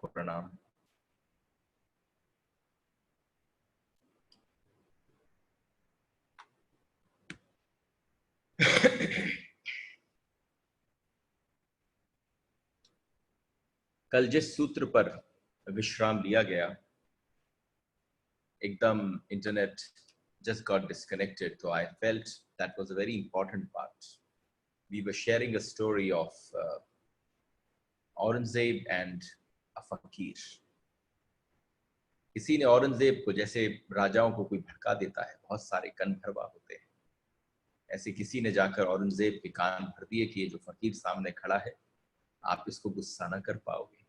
आपको प्रणाम। कल जिस सूत्र पर विश्राम लिया गया, एकदम internet just got disconnected, so I felt that was a very important part. We were sharing a story of Aurangzeb and a फकीर। किसी ने औरंगजेब को, जैसे राजाओं को कोई भड़का देता है, बहुत सारे कन भरवा होते हैं, ऐसे किसी ने जाकर औरंगजेब के कान भर दिए कि ये जो फकीर सामने खड़ा है, आप इसको गुस्सा न कर पाओगे।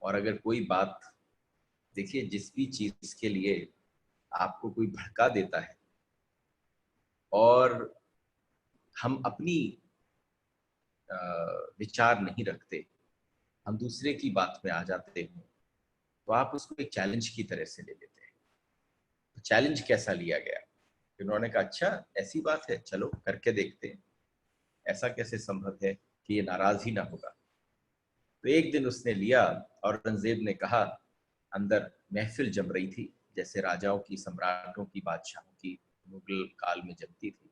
और अगर कोई बात, देखिए, जिस भी चीज के लिए आपको कोई भड़का देता है और हम अपनी विचार नहीं रखते, हम दूसरे की बात में आ जाते हैं, तो आप उसको एक चैलेंज की तरह से ले लेते हैं। तो चैलेंज कैसा लिया गया? उन्होंने कहा, अच्छा ऐसी बात है, चलो करके देखते हैं, ऐसा कैसे संभव है कि ये नाराज ही ना होगा। तो एक दिन उसने लिया, औरंगजेब ने कहा, अंदर महफिल जम रही थी, जैसे राजाओं की, सम्राटों की, बादशाहों की मुगल काल में जमती थी।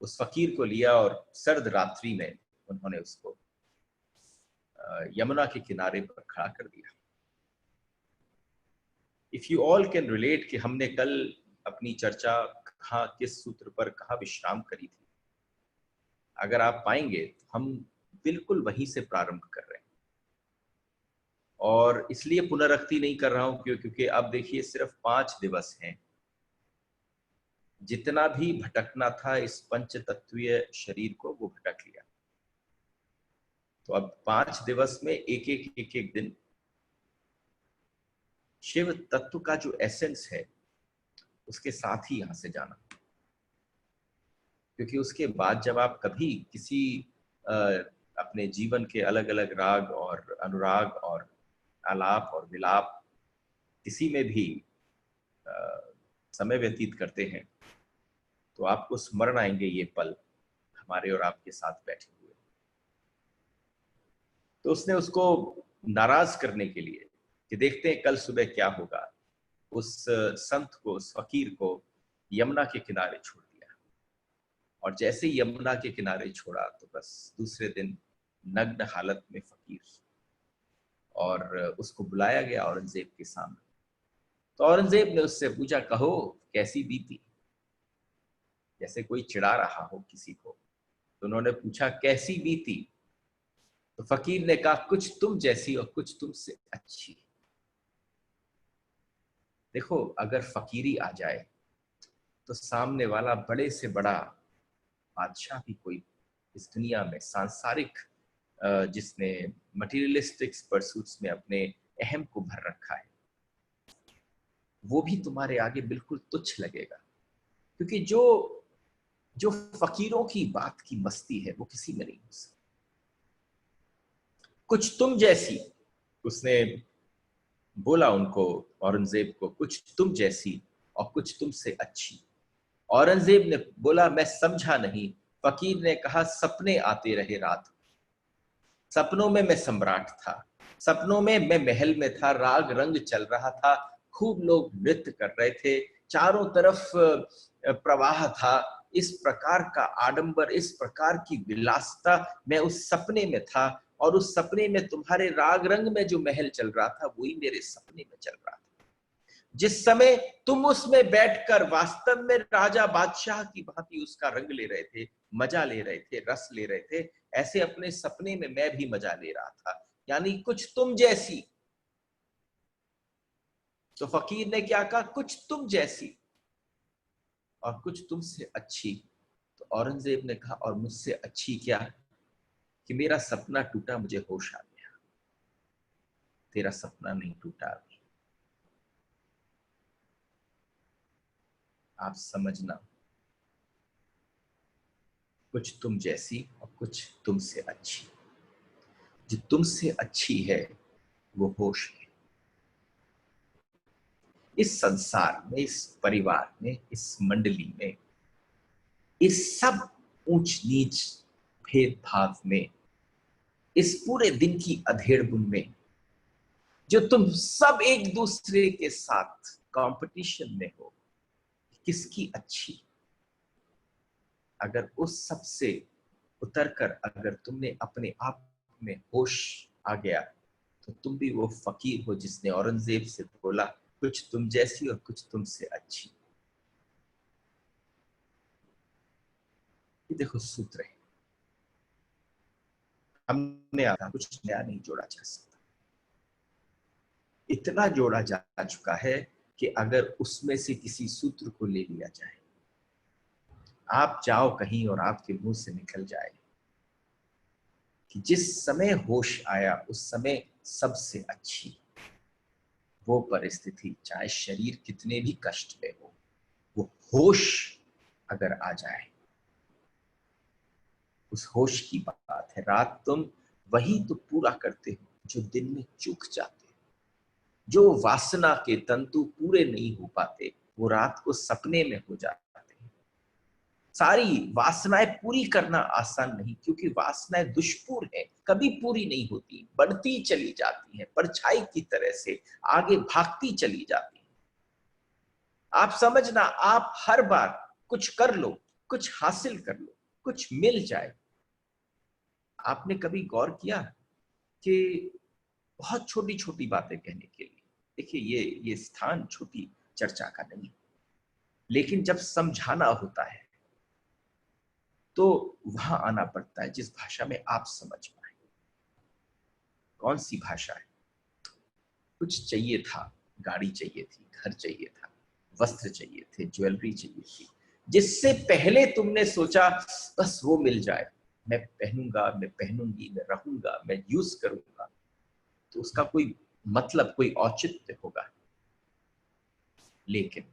उस फकीर को लिया और सर्द रात्रि में उन्होंने उसको यमुना के किनारे पर खड़ा कर दिया। If you all can relate कि हमने कल अपनी चर्चा कहाँ, किस सूत्र पर, कहाँ विश्राम करी थी, अगर आप पाएंगे तो हम बिल्कुल वहीं से प्रारंभ कर रहे हैं। और इसलिए पुनरुक्ति नहीं कर रहा हूं क्योंकि अब देखिए सिर्फ 5 दिवस हैं। जितना भी भटकना था इस पंच तत्वीय शरीर को, वो भटक लिया। तो अब 5 दिवस में एक एक दिन शिव तत्व का जो एसेंस है उसके साथ ही यहां से जाना, क्योंकि उसके बाद जब आप कभी किसी अपने जीवन के अलग अलग राग और अनुराग और आलाप और विलाप किसी में भी समय व्यतीत करते हैं, तो आपको स्मरण आएंगे ये पल हमारे और आपके साथ बैठे हुए। तो उसने उसको नाराज करने के लिए कि देखते हैं कल सुबह क्या होगा, उस संत को, उस फकीर को यमुना के किनारे छोड़ दिया। और जैसे ही यमुना के किनारे छोड़ा तो बस दूसरे दिन नग्न हालत में फकीर, और उसको बुलाया गया औरंगजेब के सामने। तो औरंगजेब ने उससे पूछा, कहो कैसी बीती, जैसे कोई चिढ़ा रहा हो किसी को। तो उन्होंने पूछा, कैसी बीती? तो फकीर ने कहा, कुछ तुम जैसी और कुछ तुमसे अच्छी। देखो, अगर फकीरी आ जाए तो सामने वाला बड़े से बड़ा बादशाह भी कोई इस दुनिया में, सांसारिक, जिसने मटीरियलिस्टिक परसूट्स में अपने अहम को भर रखा है, वो भी तुम्हारे आगे बिल्कुल तुच्छ लगेगा। क्योंकि जो फकीरों की बात की मस्ती है वो किसी में नहीं हो सकती। कुछ तुम जैसी, उसने बोला उनको, औरंगजेब को, कुछ तुम जैसी और कुछ तुमसे अच्छी। औरंगजेब ने बोला, मैं समझा नहीं। फकीर ने कहा, सपने आते रहे रात, सपनों में मैं सम्राट था, सपनों में मैं महल में था, राग रंग चल रहा था, खूब लोग नृत्य कर रहे थे, चारों तरफ प्रवाह था, इस प्रकार का आडंबर, इस प्रकार की विलासिता, मैं उस सपने में था। और उस सपने में तुम्हारे राग रंग में जो महल चल रहा था वही मेरे सपने में चल रहा था। जिस समय तुम उसमें बैठकर वास्तव में राजा बादशाह की भांति उसका रंग ले रहे थे, मजा ले रहे थे, रस ले रहे थे, ऐसे अपने सपने में मैं भी मजा ले रहा था, यानी कुछ तुम जैसी। तो फकीर ने क्या कहा, कुछ तुम जैसी और कुछ तुमसे अच्छी। तो औरंगजेब ने कहा, और मुझसे अच्छी क्या? कि मेरा सपना टूटा, मुझे होश आ गया, तेरा सपना नहीं टूटा अभी। आप समझना, कुछ तुम जैसी और कुछ तुमसे अच्छी। जो तुमसे अच्छी है वो होश है। इस संसार में, इस परिवार में, इस मंडली में, इस सब ऊंच नीच भेदभाव में, इस पूरे दिन की अधेड़-बुन में जो तुम सब एक दूसरे के साथ कंपटीशन में हो, किसकी अच्छी, अगर उस सब से उतरकर अगर तुमने अपने आप में होश आ गया, तो तुम भी वो फकीर हो जिसने औरंगजेब से बोला कुछ तुम जैसी और कुछ तुमसे अच्छी। ये देखो सूत्र है, हमने आधा कुछ नया नहीं जोड़ा जा सकता। इतना जोड़ा जा चुका है कि अगर उसमें से किसी सूत्र को ले लिया जाए, आप जाओ कहीं और आपके मुंह से निकल जाए कि जिस समय होश आया उस समय सबसे अच्छी वो परिस्थिति, चाहे शरीर कितने भी कष्ट में हो, वो होश अगर आ जाए, उस होश की बात है। रात तुम वही तो पूरा करते हो जो दिन में चूक जाते हो। जो वासना के तंतु पूरे नहीं हो पाते वो रात को सपने में हो जाते हैं। सारी वासनाएं पूरी करना आसान नहीं, क्योंकि वासनाएं दुष्पूर है, कभी पूरी नहीं होती, बढ़ती चली जाती है, परछाई की तरह से आगे भागती चली जाती है। आप समझना, आप हर बार कुछ कर लो, कुछ हासिल कर लो, कुछ मिल जाए। आपने कभी गौर किया कि बहुत छोटी छोटी बातें कहने के लिए, देखिए ये स्थान छोटी चर्चा का नहीं, लेकिन जब समझाना होता है तो वहां आना पड़ता है जिस भाषा में आप समझ पाए। कौन सी भाषा है? कुछ चाहिए था, गाड़ी चाहिए थी, घर चाहिए था, वस्त्र चाहिए थे, ज्वेलरी चाहिए थी, जिससे पहले तुमने सोचा बस वो मिल जाए, मैं पहनूंगा, मैं पहनूंगी, मैं रहूंगा, मैं यूज करूंगा, तो उसका कोई मतलब, कोई औचित्य होगा। लेकिन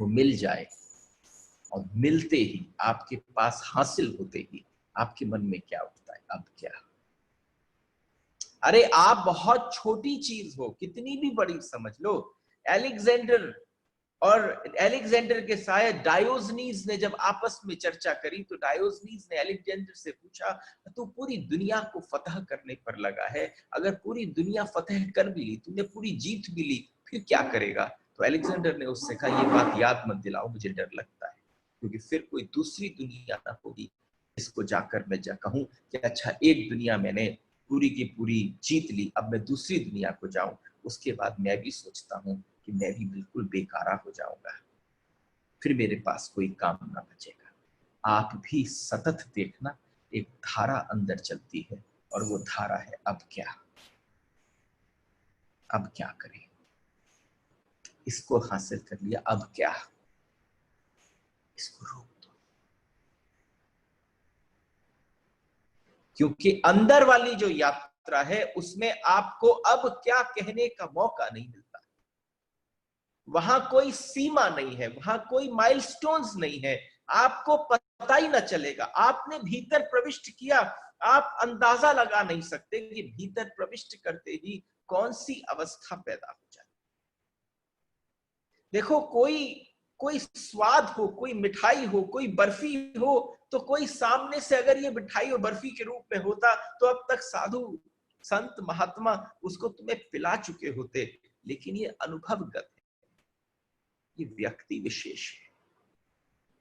वो मिल जाए और मिलते ही, आपके पास हासिल होते ही आपके मन में क्या उठता है? अब क्या? अरे आप बहुत छोटी चीज हो, कितनी भी बड़ी समझ लो। एलेक्जेंडर और एलेक्जेंडर के शायद डायोजनीज ने जब आपस में चर्चा करी, तो डायोजनीज ने एलेक्जेंडर से पूछा, तू पूरी दुनिया को फतह करने पर लगा है, अगर पूरी दुनिया फतह कर भी ली, तूने पूरी जीत भी ली, फिर क्या करेगा? तो एलेक्जेंडर ने उससे कहा, ये बात याद मत दिलाओ, मुझे डर लगता है, क्योंकि फिर कोई दूसरी दुनिया ना होगी इसको जाकर मैं कहूं कि अच्छा एक दुनिया मैंने पूरी की पूरी जीत ली, अब मैं दूसरी दुनिया को जाऊं, उसके बाद मैं भी सोचता हूं कि मैं भी बिल्कुल बेकारा हो जाऊंगा, फिर मेरे पास कोई काम ना बचेगा। आप भी सतत देखना, एक धारा अंदर चलती है और वो धारा है अब क्या, अब क्या करें, इसको हासिल कर लिया, अब क्या, इसको रोक दो। क्योंकि अंदर वाली जो यात्रा है उसमें आपको अब क्या कहने का मौका नहीं मिलता। वहां कोई सीमा नहीं है, वहां कोई माइलस्टोन्स नहीं है, आपको पता ही ना चलेगा। आपने भीतर प्रविष्ट किया, आप अंदाजा लगा नहीं सकते कि भीतर प्रविष्ट करते ही कौन सी अवस्था पैदा हो जाए। देखो, कोई कोई स्वाद हो, कोई मिठाई हो, कोई बर्फी हो, तो कोई सामने से अगर ये मिठाई और बर्फी के रूप में होता तो अब तक साधु संत महात्मा उसको तुम्हें पिला चुके होते। लेकिन ये अनुभवगत है, ये व्यक्ति विशेष है।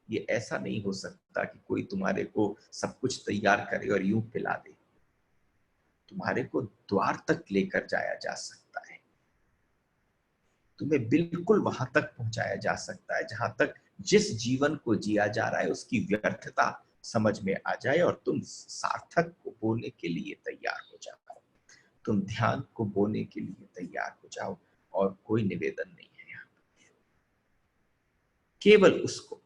ये ऐसा नहीं हो सकता कि कोई तुम्हारे को सब कुछ तैयार करे और यूं पिला दे। तुम्हारे को द्वार तक लेकर जाया जा सकता है, तुम्हें बिल्कुल वहां तक पहुंचाया जा सकता है जहां तक जिस जीवन को जिया जा रहा है उसकी व्यर्थता समझ में आ जाए और तुम सार्थक को बोलने के लिए तैयार हो जाओ, तुम ध्यान को बोलने के लिए तैयार हो जाओ। और कोई निवेदन नहीं है यहाँ, केवल उसको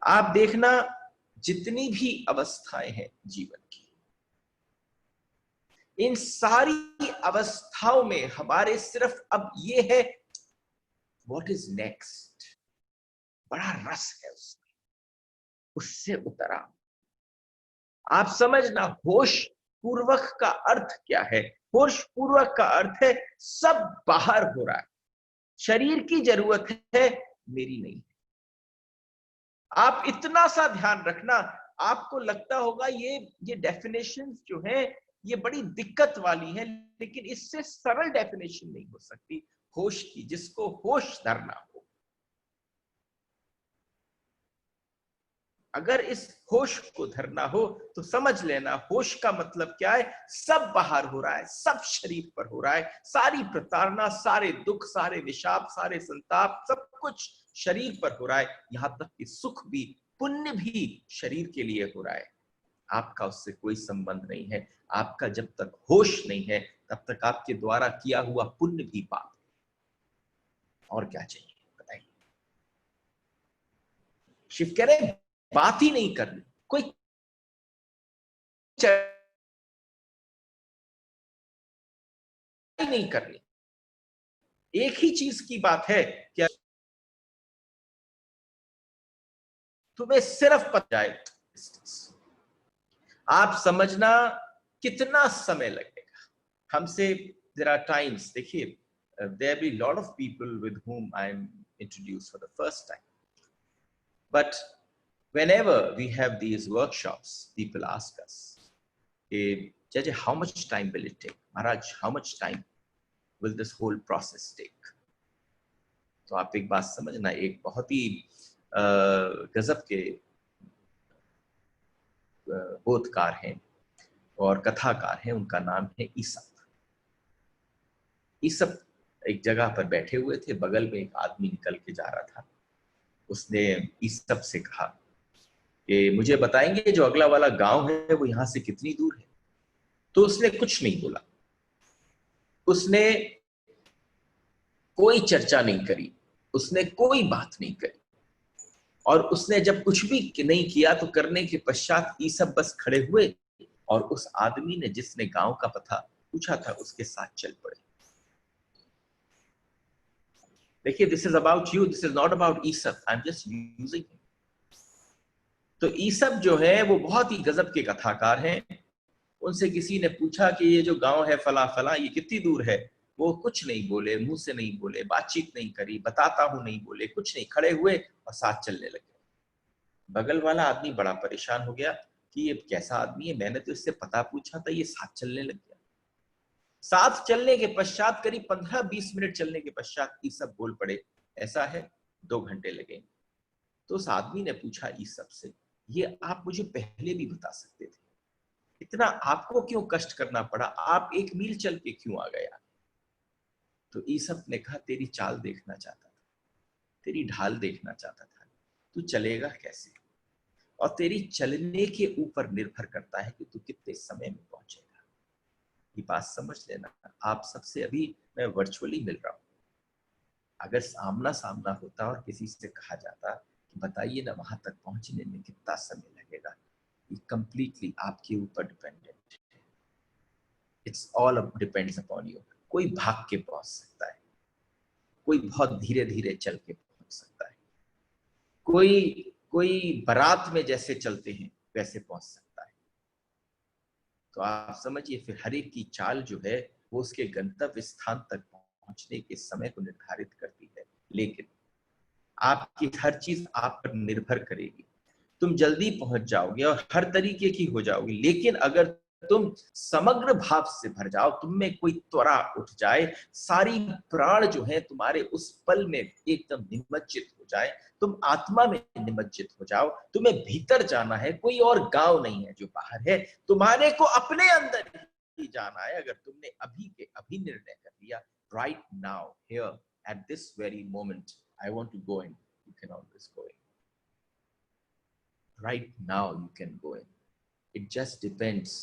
आप देखना। जितनी भी अवस्थाएं हैं जीवन की, इन सारी अवस्थाओं में हमारे सिर्फ अब ये है, व्हाट इज नेक्स्ट, बड़ा रस है उसमें, उससे उतरा। आप समझना, होश पूर्वक का अर्थ क्या है? होश पूर्वक का अर्थ है सब बाहर हो रहा है, शरीर की जरूरत है, मेरी नहीं। आप इतना सा ध्यान रखना, आपको लगता होगा ये डेफिनेशन जो है ये बड़ी दिक्कत वाली है, लेकिन इससे सरल डेफिनेशन नहीं हो सकती होश की, जिसको होश धरना हो। अगर इस होश को धरना हो तो समझ लेना होश का मतलब क्या है, सब बाहर हो रहा है, सब शरीर पर हो रहा है, सारी प्रताड़ना, सारे दुख, सारे विषाप, सारे संताप, सब कुछ शरीर पर हो रहा है। यहां तक कि सुख भी, पुण्य भी शरीर के लिए हो रहा है। आपका उससे कोई संबंध नहीं है। आपका जब तक होश नहीं है तब तक आपके द्वारा किया हुआ पुण्य भी पाप। और क्या चाहिए बताइए। शिव कह रहे बात ही नहीं करनी, कोई नहीं करनी। एक ही चीज की बात है कि तुम्हें सिर्फ पता जाए। आप समझना कितना समय लगेगा हमसे। देयर आर टाइम्स, देखिए, there be lot of people with whom I am introduced for the first time, but whenever we have these workshops, people ask us, Jaja, how much time will it take? Maharaj, how much time will this whole process take? तो आप एक बात समझना, एक बहुत ही गजब के बोधकार हैं और कथाकार हैं, उनका नाम है ईसप। ईसप एक जगह पर बैठे हुए थे, बगल में एक आदमी निकल के जा रहा था। उसने ईसप से कहा कि मुझे बताएंगे जो अगला वाला गांव है वो यहां से कितनी दूर है? तो उसने कुछ नहीं बोला, उसने कोई चर्चा नहीं करी, उसने कोई बात नहीं करी। और उसने जब कुछ भी नहीं किया तो करने के पश्चात ईसप बस खड़े हुए और उस आदमी ने जिसने गांव का पता पूछा था उसके साथ चल पड़े। देखिए, this is about you, this is not about Aesop, I am just using him. तो ईसप जो है वो बहुत ही गजब के कथाकार हैं। उनसे किसी ने पूछा कि ये जो गांव है फला फला, ये कितनी दूर है? वो कुछ नहीं बोले, मुंह से नहीं बोले, बातचीत नहीं करी, बताता हूं नहीं बोले, कुछ नहीं, खड़े हुए और साथ चलने लगे। बगल वाला आदमी बड़ा परेशान हो गया कि ये कैसा आदमी है, मैंने तो इससे पता पूछा था, ये साथ चलने लग गया। साथ चलने के पश्चात करीब 15-20 मिनट चलने के पश्चात ईसप बोल पड़े, ऐसा है 2 घंटे लगेंगे। तो उस आदमी ने पूछा ईसप से, ये आप मुझे पहले भी बता सकते थे, इतना आपको क्यों कष्ट करना पड़ा, आप 1 मील चल के क्यों आ गया? तो ईसप ने कहा, तेरी चाल देखना चाहता था, तेरी ढाल देखना चाहता था, तू चलेगा कैसे, और तेरी चलने के ऊपर निर्भर करता है कि तू कितने समय में पहुंचेगा। ये बात समझ लेना। आप सबसे अभी मैं वर्चुअली मिल रहा हूं, अगर आमना सामना होता और किसी से कहा जाता कि बताइए ना वहां तक पहुंचने में कितना समय लगेगा, ये कंप्लीटली आपके ऊपर डिपेंडेंट है। It's all depends upon you. कोई भाग के पहुंच सकता है, कोई बहुत धीरे धीरे चल के पहुंच सकता है, कोई कोई बारात में जैसे चलते हैं वैसे पहुंच सकता है। तो आप समझिए फिर हर एक की चाल जो है वो उसके गंतव्य स्थान तक पहुंचने के समय को निर्धारित करती है। लेकिन आपकी हर चीज आप पर निर्भर करेगी। तुम जल्दी पहुंच जाओगे और हर तरीके की हो जाओगी, लेकिन अगर तुम समग्र भाव से भर जाओ, तुम में कोई त्वरा उठ जाए, सारी प्राण जो है तुम्हारे उस पल में एकदम निमज्जित हो जाए, तुम आत्मा में निमज्जित हो जाओ, तुम्हें भीतर जाना है, कोई और गांव नहीं है जो बाहर है, तुम्हारे को अपने अंदर ही जाना है। अगर तुमने अभी के अभी निर्णय कर लिया, right now here at this very moment I want to go in, you can always go in. right now you can go in, it just depends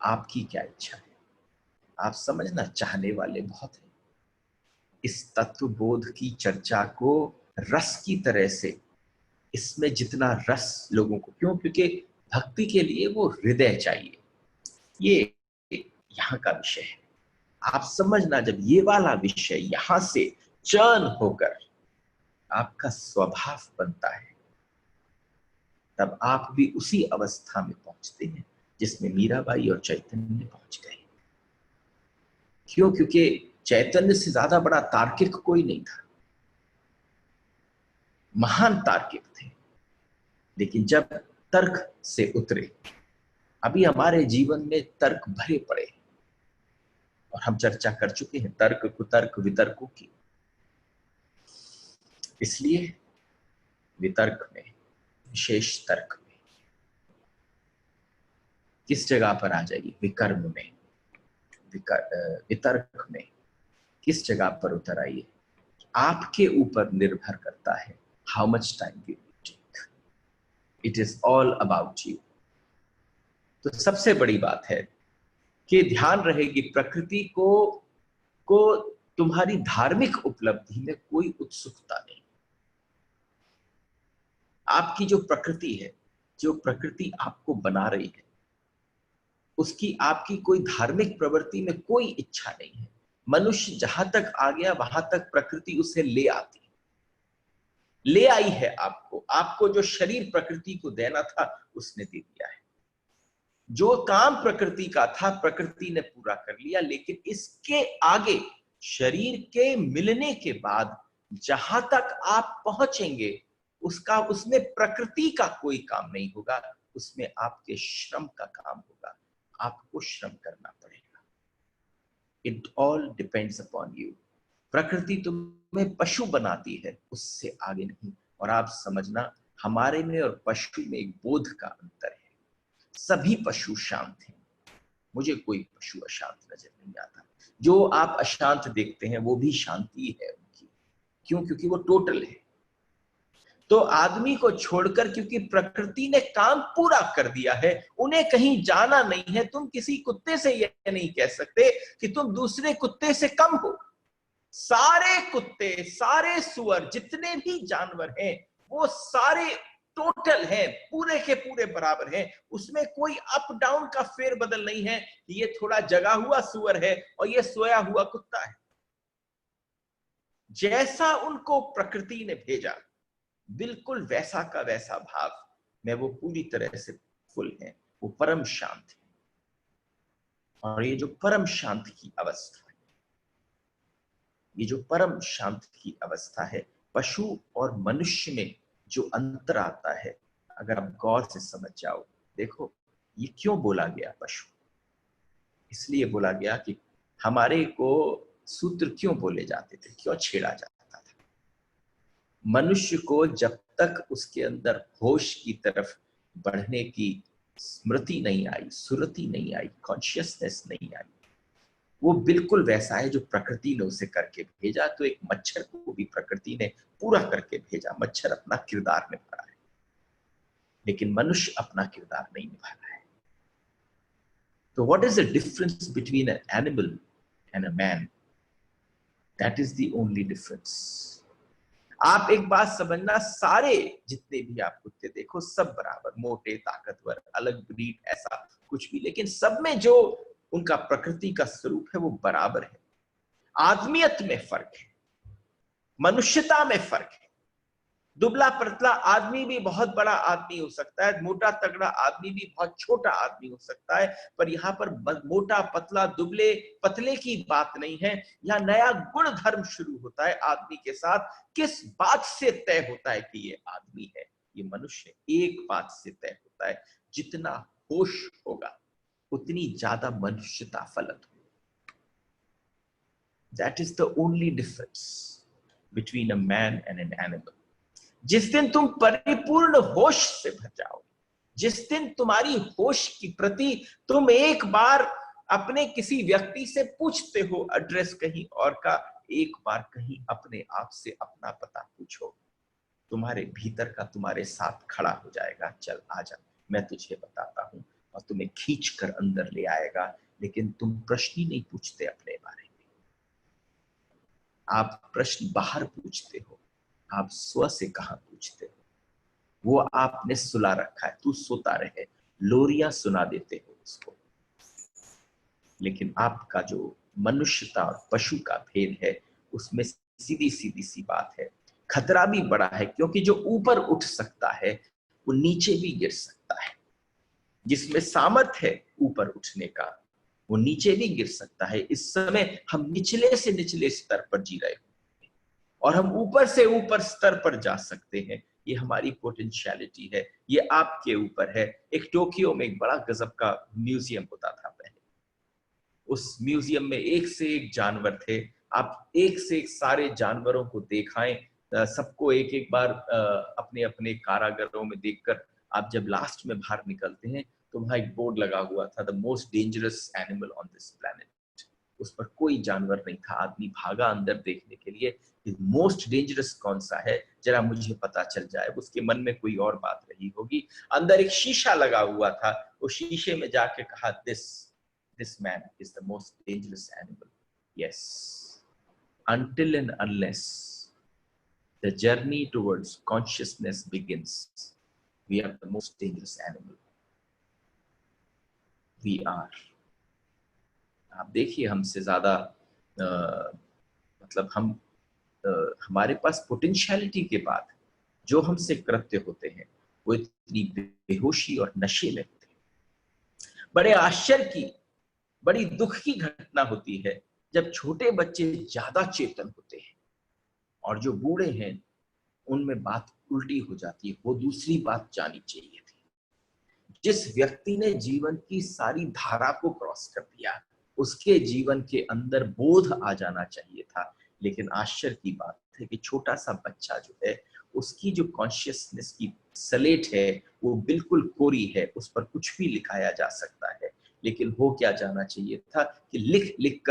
आपकी क्या इच्छा है। आप समझना, चाहने वाले बहुत हैं। इस तत्व बोध की चर्चा को रस की तरह से, इसमें जितना रस लोगों को, क्यों? क्योंकि भक्ति के लिए वो हृदय चाहिए। ये यहाँ का विषय है। आप समझना, जब ये वाला विषय यहां से चर्न होकर आपका स्वभाव बनता है, तब आप भी उसी अवस्था में पहुंचते हैं जिसमें मीराबाई और चैतन्य पहुंच गए। क्यों? क्योंकि चैतन्य से ज्यादा बड़ा तार्किक कोई नहीं था। महान तार्किक थे, लेकिन जब तर्क से उतरे। अभी हमारे जीवन में तर्क भरे पड़े और हम चर्चा कर चुके हैं तर्क कुतर्क वितर्कों की। इसलिए वितर्क में, विशेष तर्क में किस जगह पर आ जाइए, विकर्म में, वितर्क में किस जगह पर उतर आइए। आपके ऊपर निर्भर करता है how much time you take. It is all about you. तो सबसे बड़ी बात है कि ध्यान रहे कि प्रकृति को तुम्हारी धार्मिक उपलब्धि में कोई उत्सुकता नहीं। आपकी जो प्रकृति है, जो प्रकृति आपको बना रही है, उसकी आपकी कोई धार्मिक प्रवृत्ति में कोई इच्छा नहीं है। मनुष्य जहां तक आ गया वहां तक प्रकृति उसे ले आती, ले आई है आपको। आपको जो शरीर प्रकृति को देना था उसने दे दिया है। जो काम प्रकृति का था प्रकृति ने पूरा कर लिया। लेकिन इसके आगे शरीर के मिलने के बाद जहां तक आप पहुंचेंगे उसमें प्रकृति का कोई काम नहीं होगा, उसमें आपके श्रम का काम होगा। आपको श्रम करना पड़ेगा। It all depends upon you. प्रकृति तुम्हें पशु बनाती है, उससे आगे नहीं। और आप समझना, हमारे में और पशु में एक बोध का अंतर है। सभी पशु शांत हैं, मुझे कोई पशु अशांत नजर नहीं आता। जो आप अशांत देखते हैं वो भी शांति है उनकी। क्यों? क्योंकि वो टोटल है। तो आदमी को छोड़कर, क्योंकि प्रकृति ने काम पूरा कर दिया है, उन्हें कहीं जाना नहीं है। तुम किसी कुत्ते से यह नहीं कह सकते कि तुम दूसरे कुत्ते से कम हो। सारे कुत्ते, सारे सुअर, जितने भी जानवर हैं वो सारे टोटल हैं, पूरे के पूरे बराबर हैं। उसमें कोई अप डाउन का फेरबदल नहीं है कि ये थोड़ा जगा हुआ सुअर है और ये सोया हुआ कुत्ता है। जैसा उनको प्रकृति ने भेजा बिल्कुल वैसा का वैसा भाव में वो पूरी तरह से फुल है। वो परम शांत है। और ये जो परम शांत की अवस्था है, ये जो परम शांत की अवस्था है, पशु और मनुष्य में जो अंतर आता है, अगर आप गौर से समझ जाओ। देखो, ये क्यों बोला गया पशु? इसलिए बोला गया कि हमारे को सूत्र क्यों बोले जाते थे, क्यों छेड़ा जाता था। मनुष्य को जब तक उसके अंदर होश की तरफ बढ़ने की स्मृति नहीं आई, सुरति नहीं आई, कॉन्शियसनेस नहीं आई, वो बिल्कुल वैसा है जो प्रकृति ने उसे करके भेजा। तो एक मच्छर को भी प्रकृति ने पूरा करके भेजा। मच्छर अपना किरदार निभा रहा है, लेकिन मनुष्य अपना किरदार नहीं निभा रहा है। तो what is the difference between an animal and a man? That is the only difference. आप एक बात समझना, सारे जितने भी आप कुत्ते देखो सब बराबर, मोटे, ताकतवर, अलग ब्रीड, ऐसा कुछ भी, लेकिन सब में जो उनका प्रकृति का स्वरूप है वो बराबर है। आदमियत में फर्क है, मनुष्यता में फर्क है। दुबला पतला आदमी भी बहुत बड़ा आदमी हो सकता है, मोटा तगड़ा आदमी भी बहुत छोटा आदमी हो सकता है। पर यहाँ पर मोटा पतला दुबले पतले की बात नहीं है। यहाँ नया गुण धर्म शुरू होता है आदमी के साथ। किस बात से तय होता है कि ये आदमी है, ये मनुष्य? एक बात से तय होता है, जितना होश होगा उतनी ज्यादा मनुष्यता फलत होगी। That is the only difference between a man and an animal. जिस दिन तुम परिपूर्ण होश से भर जाओ, जिस दिन तुम्हारी होश की प्रति तुम एक बार अपने किसी व्यक्ति से पूछते हो एड्रेस कहीं और का, एक बार कहीं अपने आप से अपना पता पूछो, तुम्हारे भीतर का तुम्हारे साथ खड़ा हो जाएगा। चल आजा, मैं तुझे बताता हूं, और तुम्हें खींच कर अंदर ले आएगा। लेकिन तुम प्रश्न ही नहीं पूछते अपने बारे में। आप प्रश्न बाहर पूछते हो, आप स्व से कहां पूछते हो? वो आपने सुला रखा है, तू सोता रहे, लोरियां सुना देते हो उसको। लेकिन आपका जो मनुष्यता और पशु का भेद है, उसमें सीधी सीधी सी बात है। खतरा भी बड़ा है, क्योंकि जो ऊपर उठ सकता है वो नीचे भी गिर सकता है। जिसमें सामर्थ्य है ऊपर उठने का, वो नीचे भी गिर सकता है। इस समय हम निचले से निचले स्तर पर जी रहे हैं और हम ऊपर से ऊपर स्तर पर जा सकते हैं, ये हमारी पोटेंशियलिटी है, ये आपके ऊपर है। एक टोक्यो में एक बड़ा गजब का म्यूजियम होता था पहले। उस म्यूजियम में एक से एक जानवर थे। आप एक से एक सारे जानवरों को दिखाएं, सबको एक एक बार अपने अपने कारागारों में देखकर आप जब लास्ट में बाहर निकलते हैं तो वहां एक बोर्ड लगा हुआ था, the most dangerous animal on this planet. उस पर कोई जानवर नहीं था। आदमी भागा अंदर देखने के लिए, मोस्ट डेंजरस कौन सा है, जरा मुझे पता चल जाए। उसके मन में कोई और बात रही होगी। अंदर एक शीशा लगा हुआ था, वो शीशे में जाके कहा, this man is the most dangerous animal. Yes, until and unless the journey towards consciousness begins, we are the most dangerous animal. We are. आप देखिए, हमसे ज्यादा मतलब हमारे पास पोटेंशियलिटी के बाद जो हमसे कृत्य होते हैं वो इतनी बेहोशी और नशे में होते हैं। बड़े आश्चर्य की, बड़ी दुख की घटना होती है जब छोटे बच्चे ज्यादा चेतन होते हैं और जो बूढ़े हैं उनमें बात उल्टी हो जाती है। वो दूसरी बात जानी चाहिए थी। जिस व्यक्ति ने जीवन की सारी धारा को क्रॉस कर दिया, उसके जीवन के अंदर बोध आ जाना चाहिए था। लेकिन आश्चर्य की बात है कि छोटा सा बच्चा जो है, उसकी जो कॉन्शियसनेस की स्लेट है वो बिल्कुल कोरी है, उस पर कुछ भी लिखाया जा सकता है। लेकिन हो क्या जाना चाहिए था कि लिख लिख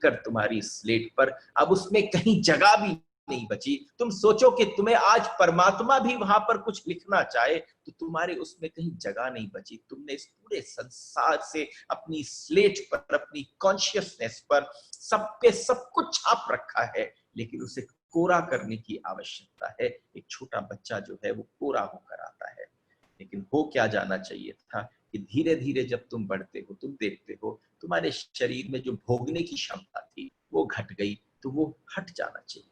कर तुम्हारी स्लेट पर अब उसमें कहीं जगह भी नहीं बची। तुम सोचो कि तुम्हें आज परमात्मा भी वहां पर कुछ लिखना चाहे तो तुम्हारे उसमें कहीं जगह नहीं बची। तुमने इस पूरे संसार से अपनी स्लेट पर, अपनी कॉन्शियसनेस पर सब पे सब कुछ छाप रखा है, लेकिन उसे कोरा करने की आवश्यकता है। एक छोटा बच्चा जो है वो कोरा होकर आता है। लेकिन हो क्या जाना चाहिए था कि धीरे धीरे जब तुम बढ़ते हो, तुम देखते हो तुम्हारे शरीर में जो भोगने की क्षमता थी वो घट गई, तो वो हट जाना चाहिए था।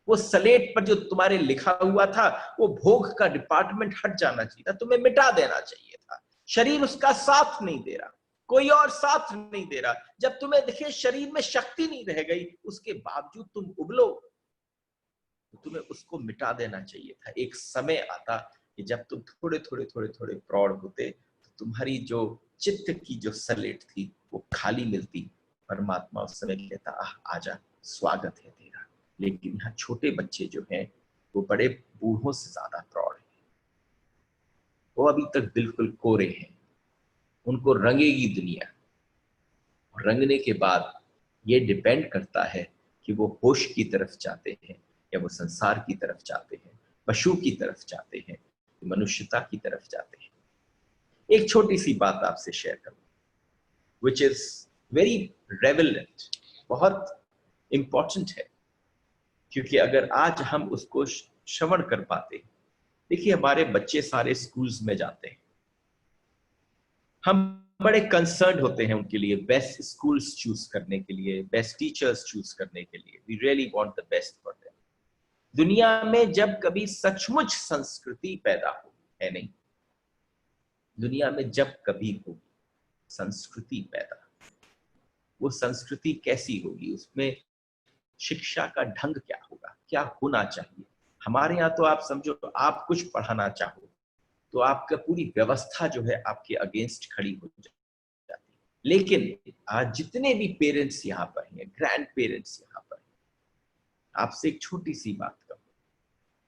वो स्लेट पर जो तुम्हारे लिखा हुआ था, वो भोग का डिपार्टमेंट हट जाना चाहिए था, तुम्हें मिटा देना चाहिए था। शरीर उसका साथ नहीं दे रहा, कोई और साथ नहीं दे रहा। जब तुम्हें देखिए शरीर में शक्ति नहीं रह गई, उसके बावजूद तुम उबलो, तो तुम्हें उसको मिटा देना चाहिए था। एक समय आता कि जब तुम थोड़े थोड़े थोड़े थोड़े प्रौढ़ होते तो तुम्हारी जो चित्त की जो स्लेट थी वो खाली मिलती। परमात्मा उस समय कहता, आजा, स्वागत है तेरा। लेकिन यहाँ छोटे बच्चे जो हैं वो बड़े बूढ़ों से ज्यादा प्रौढ़ हैं। वो अभी तक बिल्कुल कोरे हैं। उनको रंगेगी दुनिया, और रंगने के बाद ये डिपेंड करता है कि वो होश की तरफ जाते हैं या वो संसार की तरफ जाते हैं, पशु की तरफ जाते हैं, मनुष्यता की तरफ जाते हैं। एक छोटी सी बात आपसे शेयर करूं, विच इज वेरी रेवेलेंट, बहुत इंपॉर्टेंट है, क्योंकि अगर आज हम उसको श्रवण कर पाते। देखिए, हमारे बच्चे सारे स्कूल्स में जाते हैं, हम बड़े कंसर्न होते हैं उनके लिए, बेस्ट स्कूल्स चूज करने के लिए, बेस्ट टीचर्स चूज करने के लिए। We really want the best for them. दुनिया में जब कभी सचमुच संस्कृति पैदा हो, है नहीं, दुनिया में जब कभी होगी संस्कृति पैदा, वो संस्कृति कैसी होगी, उसमें शिक्षा का ढंग क्या होगा, क्या होना चाहिए। हमारे यहाँ तो आप समझो, आप कुछ पढ़ाना चाहो तो आपका पूरी व्यवस्था जो है आपके अगेंस्ट खड़ी हो जाती है। लेकिन आज जितने भी पेरेंट्स यहाँ पर हैं, ग्रैंड पेरेंट्स यहाँ पर हैं, आपसे एक छोटी सी बात कहूं,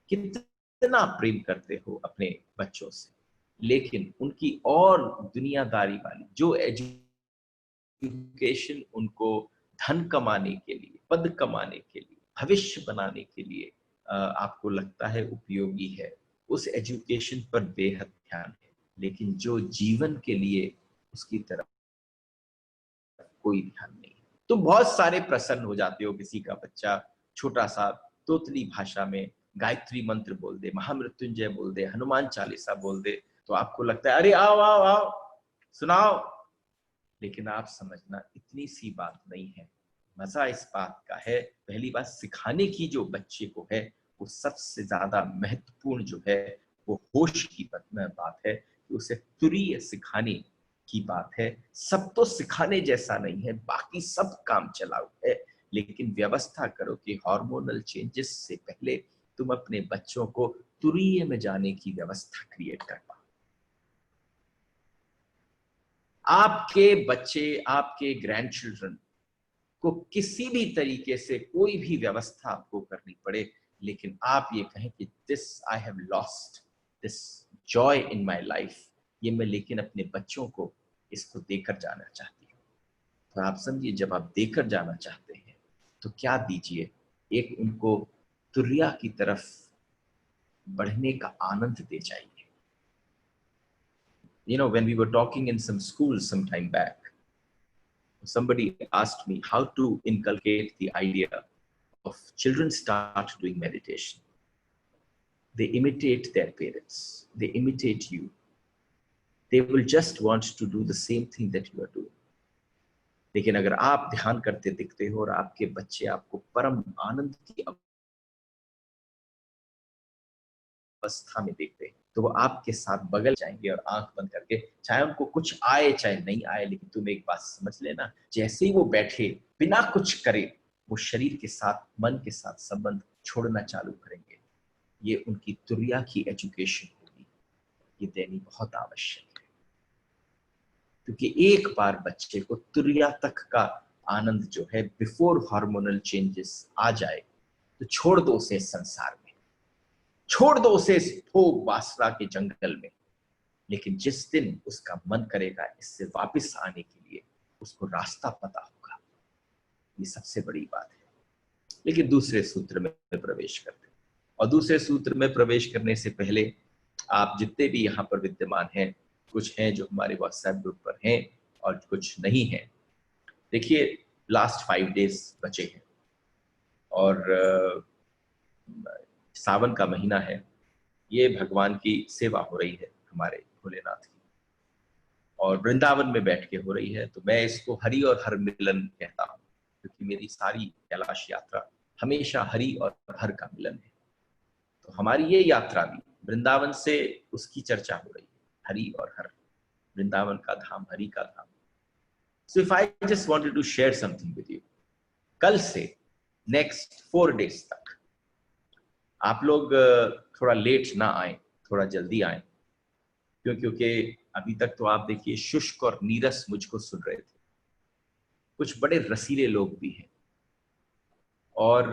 कितना प्रेम करते हो अपने बच्चों से, लेकिन उनकी और दुनियादारी वाली जो एजुकेशन उनको धन कमाने के लिए, पद कमाने के लिए, भविष्य बनाने के लिए आपको लगता है उपयोगी है, उस एजुकेशन पर बेहद ध्यान है। लेकिन जो जीवन के लिए, उसकी तरफ कोई ध्यान नहीं। तुम बहुत सारे प्रसन्न हो जाते हो, किसी का बच्चा छोटा सा तोतली भाषा में गायत्री मंत्र बोल दे, महामृत्युंजय बोल दे, हनुमान चालीसा बोल दे, तो आपको लगता है अरे आओ आओ आओ सुनाओ। लेकिन आप समझना, इतनी सी बात नहीं है। मजा इस बात का है, पहली बात सिखाने की जो बच्चे को है, वो सबसे ज्यादा महत्वपूर्ण जो है वो होश की बात है, कि उसे तुरीय सिखाने की बात है। सब तो सिखाने जैसा नहीं है, बाकी सब काम चलाऊ है। लेकिन व्यवस्था करो कि हार्मोनल चेंजेस से पहले तुम अपने बच्चों को तुरीय में जाने की व्यवस्था क्रिएट कर पाओ। आपके बच्चे, आपके ग्रैंड चिल्ड्रन को किसी भी तरीके से कोई भी व्यवस्था आपको करनी पड़े, लेकिन आप ये कहें कि this I have lost this joy in my life, ये मैं लेकिन अपने बच्चों को इसको देकर जाना चाहती हूँ। तो आप समझिए, जब आप देकर जाना चाहते हैं तो क्या दीजिए, एक उनको तुर्या की तरफ बढ़ने का आनंद दे जाइए। You know, when we were talking in some schools some time back, somebody asked me how to inculcate the idea of children start doing meditation. They imitate their parents. They imitate you. They will just want to do the same thing that you are doing. लेकिन अगर आप ध्यान करते दिखते हो और आपके बच्चे आपको परम आनंद की अवस्था में देखते हैं, तो वो आपके साथ बगल जाएंगे और आंख बंद करके, चाहे उनको कुछ आए चाहे नहीं आए, लेकिन तुम एक बात समझ लेना, जैसे ही वो बैठे बिना कुछ करे, वो शरीर के साथ, मन के साथ संबंध छोड़ना चालू करेंगे। ये उनकी तुर्या की एजुकेशन होगी, ये देनी बहुत आवश्यक है। क्योंकि एक बार बच्चे को तुर्या तक का आनंद जो है बिफोर हार्मोनल चेंजेस आ जाए, तो छोड़ दो उसे संसार में, छोड़ दो उसे भोग वासना के जंगल में। लेकिन जिस दिन उसका मन करेगा इससे वापस आने के लिए, उसको रास्ता पता होगा। ये सबसे बड़ी बात है। लेकिन दूसरे सूत्र में प्रवेश करते हैं, और दूसरे सूत्र में प्रवेश करने से पहले आप जितने भी यहाँ पर विद्यमान हैं, कुछ हैं जो हमारे व्हाट्सएप ग्रुप पर हैं और कुछ नहीं हैं। देखिए, लास्ट 5 डेज बचे हैं और सावन का महीना है। ये भगवान की सेवा हो रही है हमारे भोलेनाथ की, और वृंदावन में बैठ के हो रही है। तो मैं इसको हरि और हर मिलन कहता हूँ, क्योंकि मेरी सारी कैलाश यात्रा हमेशा हरि और हर का मिलन है। तो हमारी ये यात्रा भी वृंदावन से उसकी चर्चा हो रही है, हरि और हर, वृंदावन का धाम, हरि का धाम। So if I just wanted to share something with you, कल से नेक्स्ट 4 डेज तक आप लोग थोड़ा लेट ना आए, थोड़ा जल्दी आए। क्योंकि अभी तक तो आप देखिए शुष्क और नीरस मुझको सुन रहे थे। कुछ बड़े रसीले लोग भी हैं, और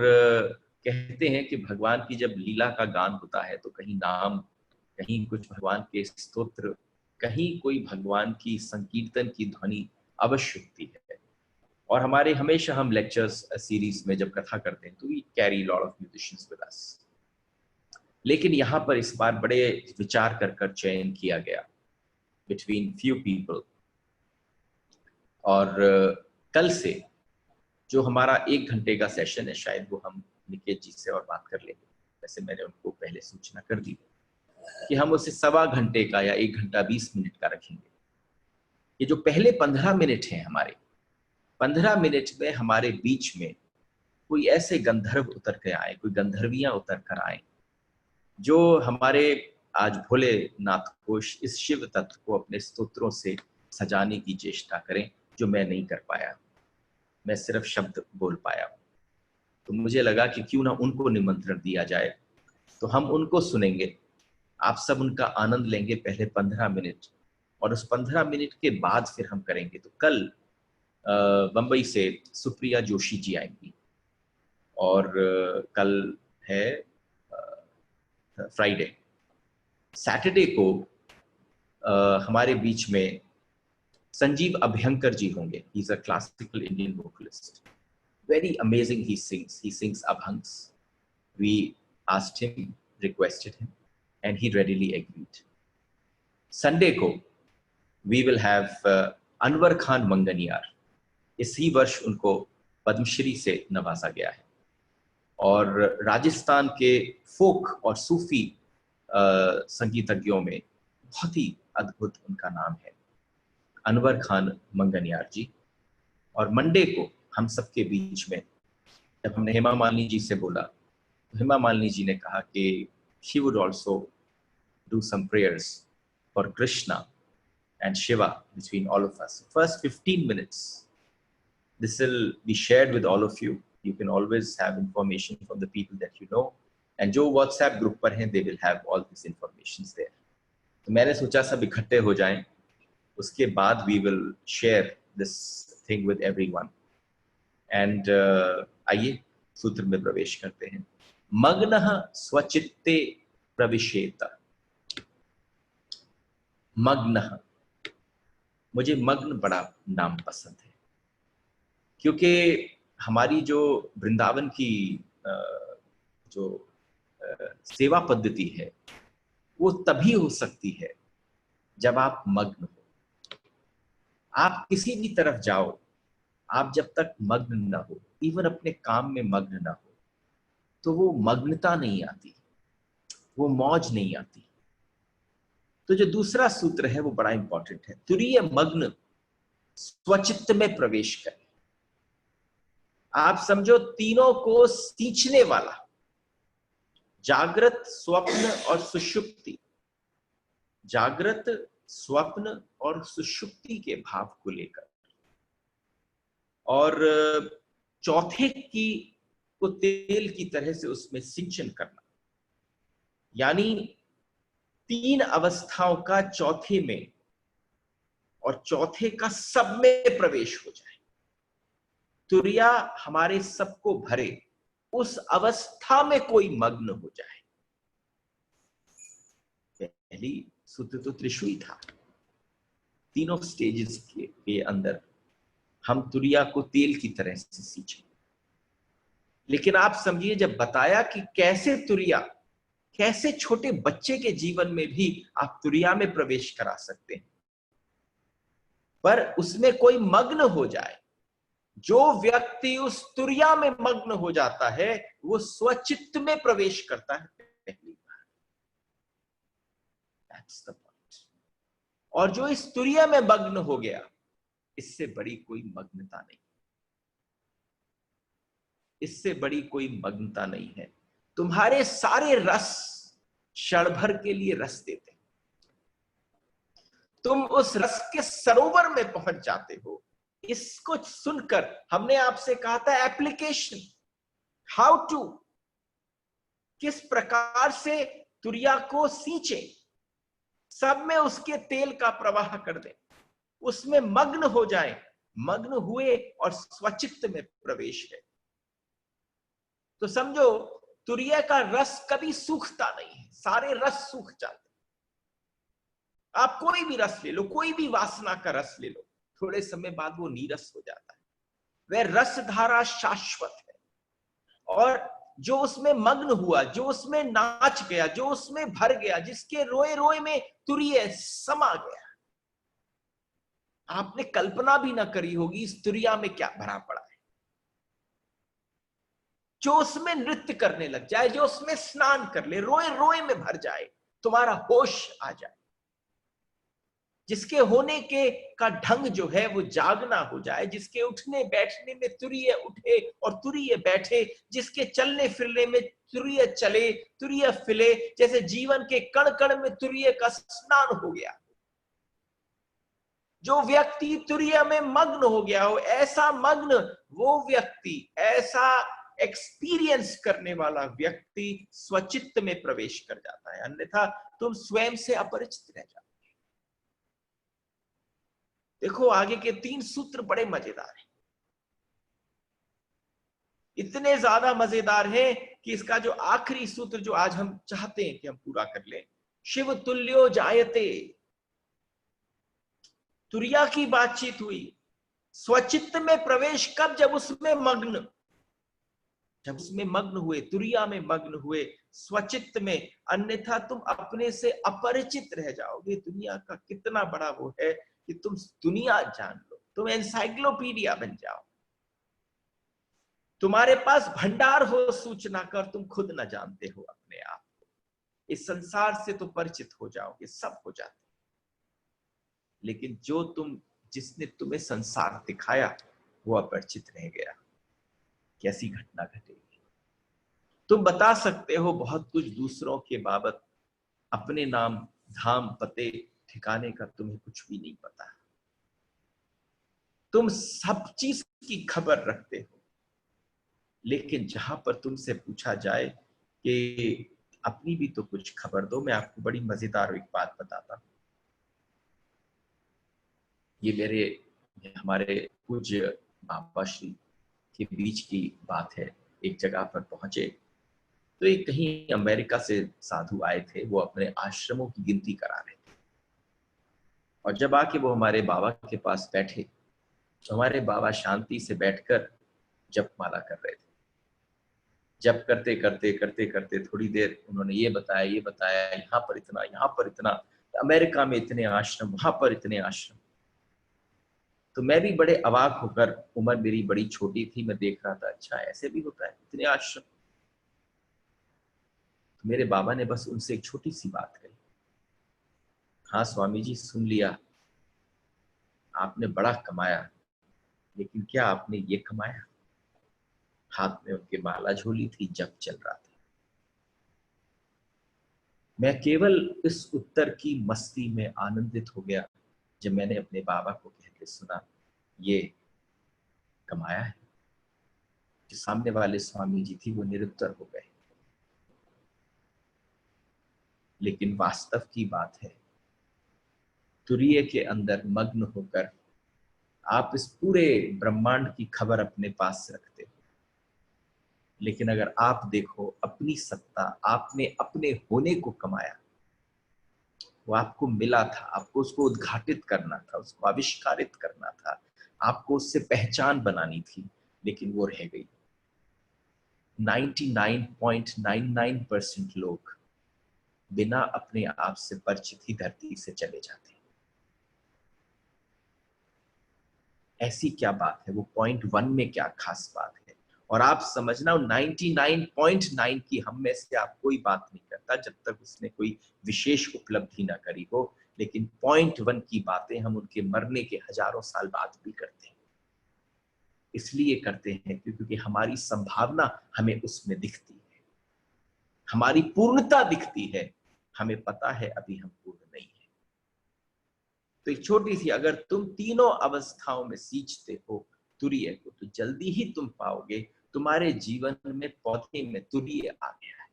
कहते हैं कि भगवान की जब लीला का गान होता है तो कहीं नाम, कहीं कुछ भगवान के स्तोत्र, कहीं कोई भगवान की संकीर्तन की ध्वनि अवश्य होती है। और हमारे हमेशा हम लेक्चर्स सीरीज में जब कथा करते हैं तो we carry lot of musicians with us. लेकिन यहाँ पर इस बार बड़े विचार कर चयन किया गया बिटवीन फ्यू पीपल। और कल से जो हमारा 1 घंटे का सेशन है, शायद वो हम निकेत जी से और बात कर लेंगे। वैसे मैंने उनको पहले सूचना कर दी कि हम उसे 1.25 घंटे का या 1 घंटा 20 मिनट का रखेंगे। ये जो पहले 15 मिनट हैं हमारे, 15 मिनट में हमारे बीच में कोई ऐसे गंधर्व उतर के आए, कोई गंधर्वियां उतर कर आए, जो हमारे आज भोलेनाथ को, इस शिव तत्व को अपने स्तोत्रों से सजाने की चेष्टा करें, जो मैं नहीं कर पाया। मैं सिर्फ शब्द बोल पाया। तो मुझे लगा कि क्यों ना उनको निमंत्रण दिया जाए। तो हम उनको सुनेंगे, आप सब उनका आनंद लेंगे पहले 15 मिनट, और उस 15 मिनट के बाद फिर हम करेंगे। तो कल बंबई से सुप्रिया जोशी जी आएंगी, और कल है फ्राइडे। सैटरडे को हमारे बीच में संजीव अभ्यंकर जी होंगे। He is a classical Indian vocalist, very amazing. He sings abhangs. We asked him, requested him, and he readily agreed. Sunday को we will have Anwar Khan Manganiyar. इसी वर्ष उनको पद्मश्री से नवाजा गया है, और राजस्थान के फोक और सूफी संगीतज्ञों में बहुत ही अद्भुत उनका नाम है, अनवर खान मंगनियार जी। और मंडे को हम सबके बीच में, जब हमने हेमा मालिनी जी से बोला, तो हेमा मालिनी जी ने कहा कि she would also do some prayers for Krishna and Shiva between all of us. First 15 minutes, this will be shared with all of you. You can always have information from the people that you know. And जो WhatsApp group पर हैं they will have all this information there. तो मैंने सोचा सब इकट्ठे हो जाएं, उसके बाद we will share this thing with everyone. And आइए सूत्र में प्रवेश करते हैं। मग्नः स्वचित्ते प्रविशेत। मग्नः, मुझे मग्न बड़ा नाम पसंद है, क्योंकि हमारी जो वृंदावन की जो सेवा पद्धति है वो तभी हो सकती है जब आप मग्न हो। आप किसी भी तरफ जाओ, आप जब तक मग्न न हो, इवन अपने काम में मग्न न हो, तो वो मग्नता नहीं आती, वो मौज नहीं आती। तो जो दूसरा सूत्र है वो बड़ा इंपॉर्टेंट है। तुरीय मग्न स्वचित्त में प्रवेश करें। आप समझो तीनों को सींचने वाला, जागृत, स्वप्न और सुषुप्ति, जागृत, स्वप्न और सुषुप्ति के भाव को लेकर, और चौथे की को तेल की तरह से उसमें सिंचन करना, यानी तीन अवस्थाओं का चौथे में और चौथे का सब में प्रवेश हो जाए। तुरिया हमारे सबको भरे, उस अवस्था में कोई मग्न हो जाए। पहली सूत्र तो त्रिशुई था, तीनों स्टेजेस के अंदर हम तुरिया को तेल की तरह से सींचे। लेकिन आप समझिए, जब बताया कि कैसे तुरिया, कैसे छोटे बच्चे के जीवन में भी आप तुरिया में प्रवेश करा सकते हैं, पर उसमें कोई मग्न हो जाए। जो व्यक्ति उस तुरिया में मग्न हो जाता है वो स्वचित्त में प्रवेश करता है पहली बार। That's the point. और जो इस तुरिया में मग्न हो गया, इससे बड़ी कोई मग्नता नहीं, इससे बड़ी कोई मग्नता नहीं है। तुम्हारे सारे रस क्षण भर के लिए रस देते हैं, तुम उस रस के सरोवर में पहुंच जाते हो। इसको सुनकर हमने आपसे कहा था एप्लीकेशन, हाउ टू, किस प्रकार से तुरिया को सींचे, सब में उसके तेल का प्रवाह कर दे, उसमें मग्न हो जाए। मग्न हुए और स्वचित्त में प्रवेश है। तो समझो तुरिया का रस कभी सूखता नहीं है, सारे रस सूख जाते। आप कोई भी रस ले लो, कोई भी वासना का रस ले लो, थोड़े समय बाद वो नीरस हो जाता है। वह रस धारा शाश्वत है, और जो उसमें मग्न हुआ, जो उसमें नाच गया, जो उसमें भर गया, जिसके रोए रोए में तुरिया समा गया, आपने कल्पना भी ना करी होगी इस तुरिया में क्या भरा पड़ा है। जो उसमें नृत्य करने लग जाए, जो उसमें स्नान कर ले, रोए रोए में भर जाए, तुम्हारा होश आ जाए, जिसके होने के का ढंग जो है वो जागना हो जाए, जिसके उठने बैठने में तुरिये उठे और तुरिये बैठे, जिसके चलने फिरने में तुरिये चले, तुरिये फिले, जैसे जीवन के कण कण में तुरिये का स्नान हो गया। जो व्यक्ति तुरिया में मग्न हो गया हो, ऐसा मग्न वो व्यक्ति, ऐसा एक्सपीरियंस करने वाला व्यक्ति स्वचित्त में प्रवेश कर जाता है, अन्यथा तुम स्वयं से अपरिचित रह जाते। देखो आगे के 3 सूत्र बड़े मजेदार हैं, इतने ज्यादा मजेदार है कि इसका जो आखिरी सूत्र जो आज हम चाहते हैं कि हम पूरा कर लें, शिव तुल्यो जायते। तुरिया की बातचीत हुई, स्वचित्त में प्रवेश कब? जब उसमें मग्न, जब उसमें मग्न हुए, तुरिया में मग्न हुए, स्वचित्त में, अन्यथा तुम अपने से अपरिचित रह जाओगे। दुनिया का कितना बड़ा वो है कि तुम दुनिया जान लो, तुम एनसाइक्लोपीडिया बन जाओ, तुम्हारे पास भंडार हो सूचना का, और तुम खुद ना जानते हो अपने आप को। इस संसार से तो परिचित हो जाओगे, सब हो जाते, लेकिन जो तुम, जिसने तुम्हें संसार दिखाया वो अपरिचित रह गया, कैसी घटना घटेगी? तुम बता सकते हो बहुत कुछ दूसरों के बाबत, अपने नाम, धाम, पते, ठिकाने का तुम्हें कुछ भी नहीं पता। तुम सब चीज की खबर रखते हो, लेकिन जहां पर तुमसे पूछा जाए कि अपनी भी तो कुछ खबर दो। मैं आपको बड़ी मजेदार एक बात बताता हूँ। ये हमारे पूज्य बाबा श्री के बीच की बात है। एक जगह पर पहुंचे तो एक कहीं अमेरिका से साधु आए थे, वो अपने आश्रमों की गिनती करा रहे थे। और जब आके वो हमारे बाबा के पास बैठे तो हमारे बाबा शांति से बैठकर जपमाला कर रहे थे। जप करते करते करते करते थोड़ी देर उन्होंने ये बताया, यहाँ पर इतना, यहाँ पर इतना, अमेरिका में इतने आश्रम, वहां पर इतने आश्रम। तो मैं भी बड़े अवाक होकर, उम्र मेरी बड़ी छोटी थी, मैं देख रहा था, अच्छा ऐसे भी होता है, इतने आश्रम। तो मेरे बाबा ने बस उनसे एक छोटी सी बात कही, हाँ स्वामी जी सुन लिया, आपने बड़ा कमाया, लेकिन क्या आपने ये कमाया? हाथ में उनके माला झोली थी, जप चल रहा था। मैं केवल इस उत्तर की मस्ती में आनंदित हो गया जब मैंने अपने बाबा को कहते सुना, ये कमाया है। जो सामने वाले स्वामी जी थी वो निरुत्तर हो गए। लेकिन वास्तव की बात है, तुरीय के अंदर मग्न होकर आप इस पूरे ब्रह्मांड की खबर अपने पास रखते हो, लेकिन अगर आप देखो अपनी सत्ता आपने अपने होने को कमाया। वो आपको मिला था, आपको उसको उद्घाटित करना था, उसको आविष्कारित करना था, आपको उससे पहचान बनानी थी, लेकिन वो रह गई। 99.99% लोग बिना अपने आप से परिचित ही धरती से चले जाते हैं। ऐसी क्या बात है, वो 0.1 में क्या खास बात है? और आप समझना 99.9 की हम में से आप कोई बात नहीं करता जब तक उसने कोई विशेष उपलब्धि ना करी हो, लेकिन 0.1 की बातें हम उनके मरने के हजारों साल बाद भी करते हैं। इसलिए करते हैं क्योंकि हमारी संभावना हमें उसमें दिखती है, हमारी पूर्णता दिखती है, हमें पता है अभी हम पूर्ण नहीं है। तो एक छोटी सी, अगर तुम तीनों अवस्थाओं में सींचते हो तुरीय को, तो जल्दी ही तुम पाओगे तुम्हारे जीवन में पौधे में तुरीय आ गया है।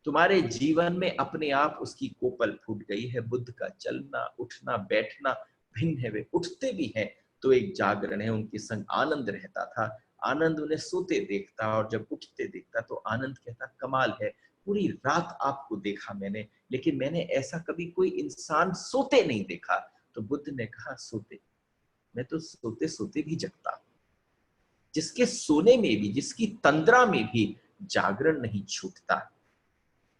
तुम्हारे जीवन में अपने आप उसकी कोपल फूट गई है। बुद्ध का चलना उठना बैठना भिन्न है, वे उठते भी हैं तो एक जागरण है, उनके संग आनंद रहता था। आनंद उन्हें सोते देखता और जब उठते देखता तो आनंद कहता कमाल है, पूरी रात आपको देखा मैंने, लेकिन मैंने ऐसा कभी कोई इंसान सोते नहीं देखा। तो बुद्ध ने कहा सोते, मैं तो सोते सोते भी जगता हूं। जिसके सोने में भी, जिसकी तंद्रा में भी जागरण नहीं छूटता,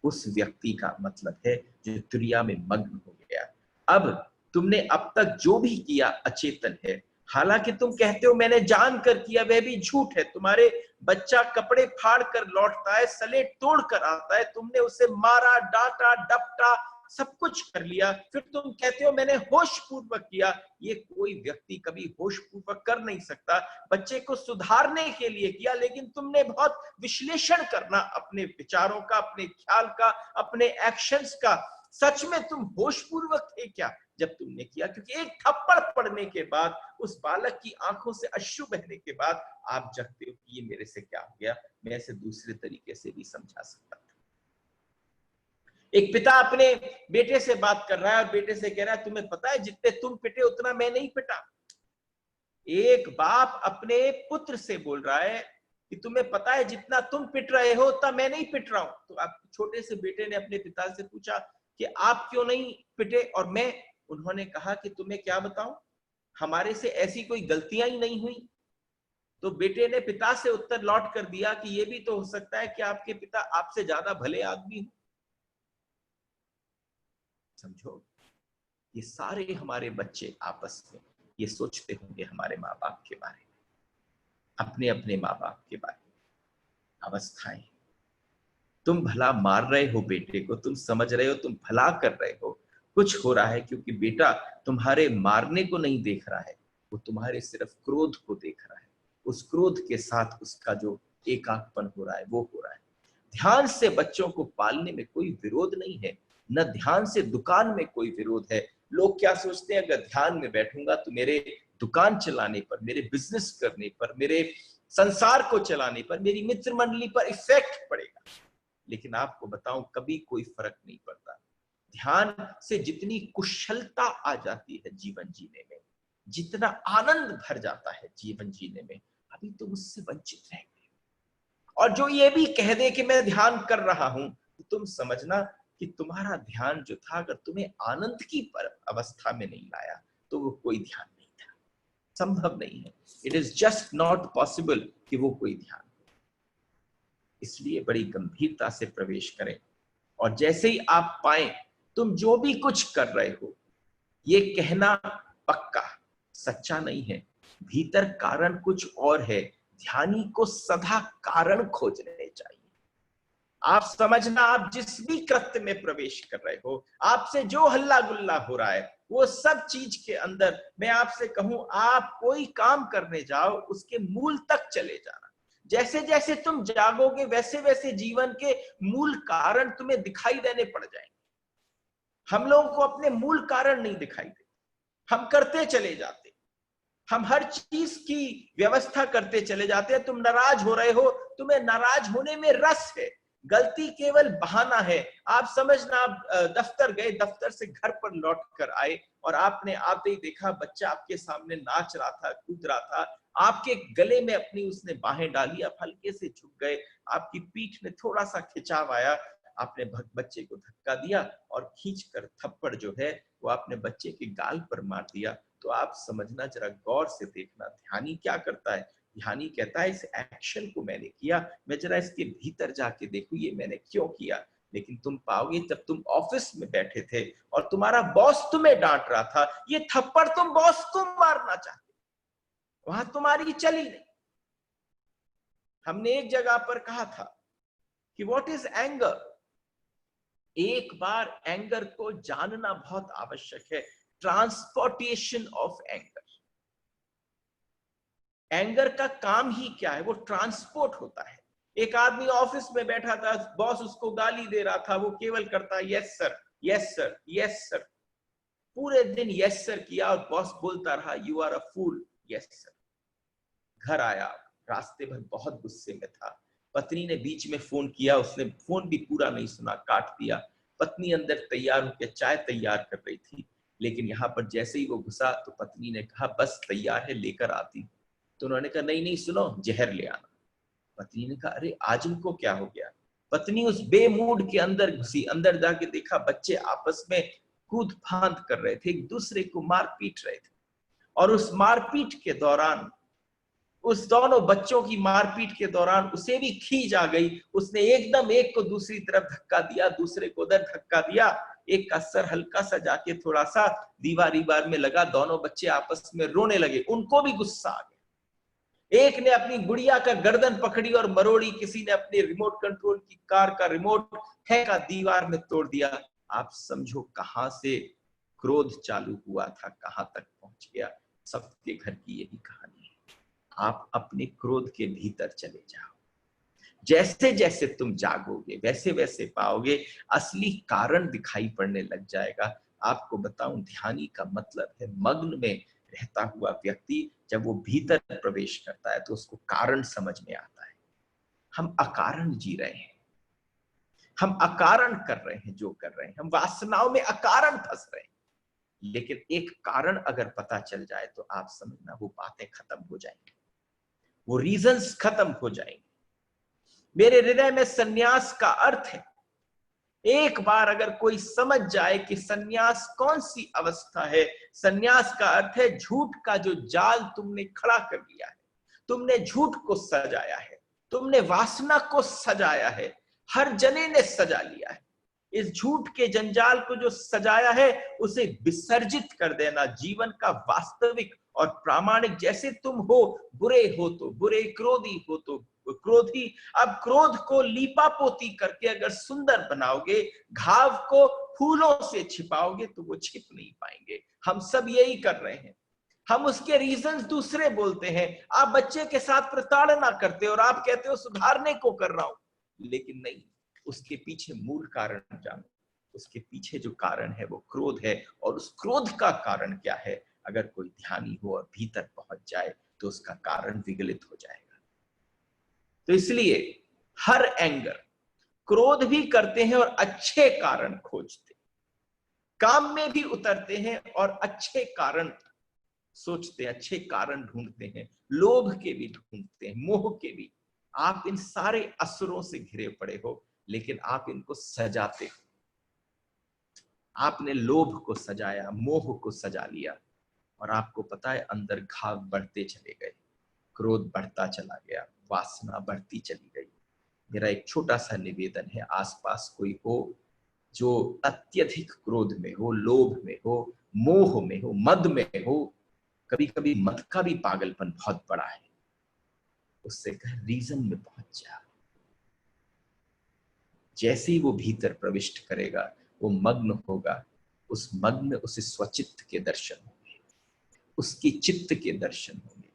उस व्यक्ति का मतलब है जो तुरिया में मग्न हो गया। अब तुमने अब तक जो भी किया अचेतन है। हालांकि तुम कहते हो मैंने जान कर किया, वह भी झूठ है। तुम्हारे बच्चा कपड़े फाड़ कर लौटता है, सलेट तोड़ कर आता है, तुमने उसे मारा डांटा डपटा सब कुछ कर लिया, फिर तुम कहते हो मैंने होश पूर्वक किया। ये कोई व्यक्ति कभी होश पूर्वक कर नहीं सकता। बच्चे को सुधारने के लिए किया, लेकिन तुमने बहुत विश्लेषण करना अपने विचारों का, अपने ख्याल का, अपने एक्शंस का। सच में तुम होश पूर्वक थे क्या जब तुमने किया? क्योंकि एक थप्पड़ पड़ने के बाद, उस बालक की आंखों से अश्रु बहने के बाद आप जगते हो कि ये मेरे से क्या हो गया। मैं इसे दूसरे तरीके से भी समझा सकता था। एक पिता अपने बेटे से बात कर रहा है और बेटे से कह रहा है तुम्हें पता है जितने तुम पिटे उतना मैं नहीं पिटा। एक बाप अपने पुत्र से बोल रहा है कि तुम्हें पता है जितना तुम पिट रहे हो उतना मैं नहीं पिट रहा हूं। तो आप छोटे से बेटे ने अपने पिता से पूछा कि आप क्यों नहीं पिटे और मैं? उन्होंने कहा कि तुम्हें क्या बताऊं, हमारे से ऐसी कोई गलतियां ही नहीं हुई। तो बेटे ने पिता से उत्तर लौट कर दिया कि यह भी तो हो सकता है कि आपके पिता आपसे ज्यादा भले आदमी हो। समझो, ये सारे हमारे बच्चे आपस में ये सोचते होंगे हमारे माँ बाप के बारे में, अपने अपने माँ बाप के बारे में। अवस्थाएं, तुम भला मार रहे हो बेटे को, तुम समझ रहे हो तुम भला कर रहे हो, कुछ हो रहा है क्योंकि बेटा तुम्हारे मारने को नहीं देख रहा है, वो तुम्हारे सिर्फ क्रोध को देख रहा है। उस क्रोध के साथ उसका जो एकाकपन हो रहा है वो हो रहा है। ध्यान से बच्चों को पालने में कोई विरोध नहीं है, न ध्यान से दुकान में कोई विरोध है। लोग क्या सोचते हैं, अगर ध्यान में बैठूंगा तो मेरे दुकान चलाने पर, मेरे बिजनेस करने पर, मेरे संसार को चलाने पर, मेरी मित्र मंडली पर इफेक्ट पड़ेगा, लेकिन आपको बताऊं कभी कोई फर्क नहीं पड़ता। ध्यान से जितनी कुशलता आ जाती है जीवन जीने में, जितना आनंद भर जाता है जीवन जीने में, अभी तुम उससे वंचित रहेंगे। और जो ये भी कह दे कि मैं ध्यान कर रहा हूं, तो तुम समझना कि तुम्हारा ध्यान जो था, अगर तुम्हें आनंद की अवस्था में नहीं लाया तो वो कोई ध्यान नहीं था, संभव नहीं है। It is just not possible कि वो कोई ध्यान। इसलिए बड़ी गंभीरता से प्रवेश करें, और जैसे ही आप पाए तुम जो भी कुछ कर रहे हो, ये कहना पक्का सच्चा नहीं है, भीतर कारण कुछ और है। ध्यानी को सदा कारण खोजने चाहिए। आप समझना, आप जिस भी कृत्य में प्रवेश कर रहे हो, आपसे जो हल्ला गुल्ला हो रहा है, वो सब चीज के अंदर मैं आपसे कहूं, आप कोई काम करने जाओ, उसके मूल तक चले जाना। जैसे जैसे तुम जागोगे, वैसे वैसे जीवन के मूल कारण तुम्हें दिखाई देने पड़ जाएंगे। हम लोगों को अपने मूल कारण नहीं दिखाई देते, हम करते चले जाते, हम हर चीज की व्यवस्था करते चले जाते हैं। तुम नाराज हो रहे हो, तुम्हें नाराज होने में रस है, गलती केवल बहाना है। आप समझना, आप दफ्तर गए, दफ्तर से घर पर लौट कर आए और आपने आते ही देखा बच्चा आपके सामने नाच रहा था, कूद रहा था, आपके गले में अपनी उसने बाहें डाली, आप हल्के से झुक गए, आपकी पीठ में थोड़ा सा खिंचाव आया, आपने बच्चे को धक्का दिया और खींचकर थप्पड़ जो है वो आपने बच्चे के गाल पर मार दिया। तो आप समझना, जरा गौर से देखना, ध्यानी क्या करता है। ध्यानी कहता है इस एक्शन को मैंने किया, मैं जरा इसके भीतर जाके देखूं ये मैंने क्यों किया। लेकिन तुम पाओगे, जब तुम ऑफिस में बैठे थे और तुम्हारा बॉस तुम्हें डांट रहा था, ये थप्पड़ तुम बॉस को मारना चाहते, वहां तुम्हारी चली नहीं। हमने एक जगह पर कहा था कि व्हाट इज एंगर। एक बार एंगर को जानना बहुत आवश्यक है। ट्रांसपोर्टेशन ऑफ एंगर, एंगर का काम ही क्या है, वो ट्रांसपोर्ट होता है। एक आदमी ऑफिस में बैठा था, बॉस उसको गाली दे रहा था, वो केवल करता yes sir, yes sir, yes sir, पूरे दिन यस सर किया और बॉस बोलता रहा you are a fool, yes sir. घर आया, रास्ते भर बहुत गुस्से में था। पत्नी ने बीच में फोन किया, उसने फोन भी पूरा नहीं सुना, काट दिया। पत्नी अंदर तैयार होकर चाय तैयार कर रही थी, लेकिन यहाँ पर जैसे ही वो घुसा तो पत्नी ने कहा बस तैयार है, लेकर आती। तो उन्होंने कहा नहीं नहीं सुनो, जहर ले आना। पत्नी ने कहा अरे आज इनको क्या हो गया। पत्नी उस बेमूड के अंदर घुसी, अंदर जाके देखा बच्चे आपस में कूद फांद कर रहे थे, एक दूसरे को मार पीट रहे थे। और उस मारपीट के दौरान, उस दोनों बच्चों की मारपीट के दौरान उसे भी खींच आ गई। उसने एकदम एक को दूसरी तरफ धक्का दिया, दूसरे को उधर धक्का दिया, एक का सर हल्का सा जाके थोड़ा सा दीवार में लगा। दोनों बच्चे आपस में रोने लगे, उनको भी गुस्सा आ गया। एक ने अपनी गुड़िया का गर्दन पकड़ी और मरोड़ी, किसी ने अपने रिमोट कंट्रोल की कार का रिमोट फेंका, दीवार में तोड़ दिया। आप समझो कहां से क्रोध चालू हुआ था, कहां तक पहुंच गया। सबके घर की यही कहानी है। आप अपने क्रोध के भीतर चले जाओ, जैसे जैसे तुम जागोगे वैसे वैसे पाओगे असली कारण दिखाई पड़ने लग जाएगा। आपको बताऊं, ध्यानी का मतलब है मग्न में रहता हुआ व्यक्ति जब वो भीतर प्रवेश करता है तो उसको कारण समझ में आता है। हम अकारण जी रहे हैं, हम अकारण कर रहे हैं जो कर रहे हैं, हम वासनाओं में अकारण फंस रहे हैं। लेकिन एक कारण अगर पता चल जाए तो आप समझना वो बातें खत्म हो जाएंगी, वो रीजंस खत्म हो जाएंगे। मेरे हृदय में सन्यास का अर्थ है, एक बार अगर कोई समझ जाए कि सन्यास कौन सी अवस्था है। सन्यास का अर्थ है झूठ का जो जाल तुमने खड़ा कर लिया है, तुमने झूठ को सजाया है, तुमने वासना को सजाया है, हर जने ने सजा लिया है। इस झूठ के जंजाल को जो सजाया है उसे विसर्जित कर देना। जीवन का वास्तविक और प्रामाणिक, जैसे तुम हो, बुरे हो तो बुरे, क्रोधी हो तो क्रोधी। अब क्रोध को लीपा पोती करके अगर सुंदर बनाओगे, घाव को फूलों से छिपाओगे तो वो छिप नहीं पाएंगे। हम सब यही कर रहे हैं। हम उसके रीजंस दूसरे बोलते हैं। आप बच्चे के साथ प्रताड़ना करते हो और आप कहते हो सुधारने को कर रहा हूं, लेकिन नहीं, उसके पीछे मूल कारण जानो। उसके पीछे जो कारण है वो क्रोध है, और उस क्रोध का कारण क्या है, अगर कोई ध्यानी हो और भीतर पहुंच जाए तो उसका कारण विगलित हो जाएगा। तो इसलिए हर एंगर, क्रोध भी करते हैं और अच्छे कारण खोजते, काम में भी उतरते हैं और अच्छे कारण सोचते हैं, अच्छे कारण ढूंढते हैं, लोभ के भी ढूंढते हैं, मोह के भी। आप इन सारे असुरों से घिरे पड़े हो, लेकिन आप इनको सजाते हो। आपने लोभ को सजाया, मोह को सजा लिया, और आपको पता है अंदर घाव बढ़ते चले गए, क्रोध बढ़ता चला गया, वासना बढ़ती चली गई। मेरा एक छोटा सा निवेदन है, आसपास कोई हो जो अत्यधिक क्रोध में हो, लोभ में हो, मोह में हो, मद में हो, कभी कभी मद का भी पागलपन बहुत बड़ा है, उससे कह रीजन में पहुंच जा। जैसे ही वो भीतर प्रविष्ट करेगा, वो मग्न होगा, उस मग्न में उसे स्वचित्त के दर्शन होंगे, उसकी चित्त के दर्शन होंगे।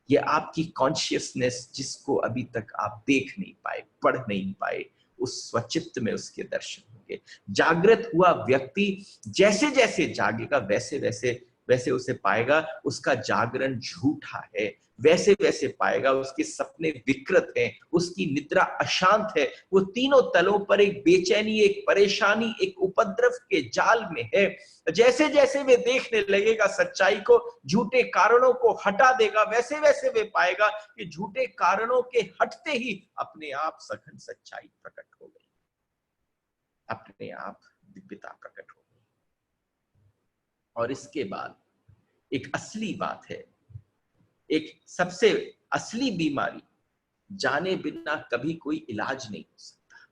ये आपकी कॉन्शियसनेस जिसको अभी तक आप देख नहीं पाए, पढ़ नहीं पाए, उस स्वचित्त में उसके दर्शन होंगे। जागृत हुआ व्यक्ति जैसे जैसे जागेगा वैसे वैसे वैसे उसे पाएगा उसका जागरण झूठा है, वैसे वैसे पाएगा उसके सपने विकृत हैं, उसकी निद्रा अशांत है, वो तीनों तलों पर एक बेचैनी, एक परेशानी, एक उपद्रव के जाल में है। जैसे जैसे वे देखने लगेगा सच्चाई को, झूठे कारणों को हटा देगा, वैसे वैसे वे पाएगा कि झूठे कारणों के हटते ही अपने आप सघन सच्चाई प्रकट हो गई, अपने आप दिव्यता प्रकट हो गई। और इसके बाद एक असली बात है, एक सबसे असली बीमारी, जाने बिना कभी कोई इलाज नहीं हो सकता।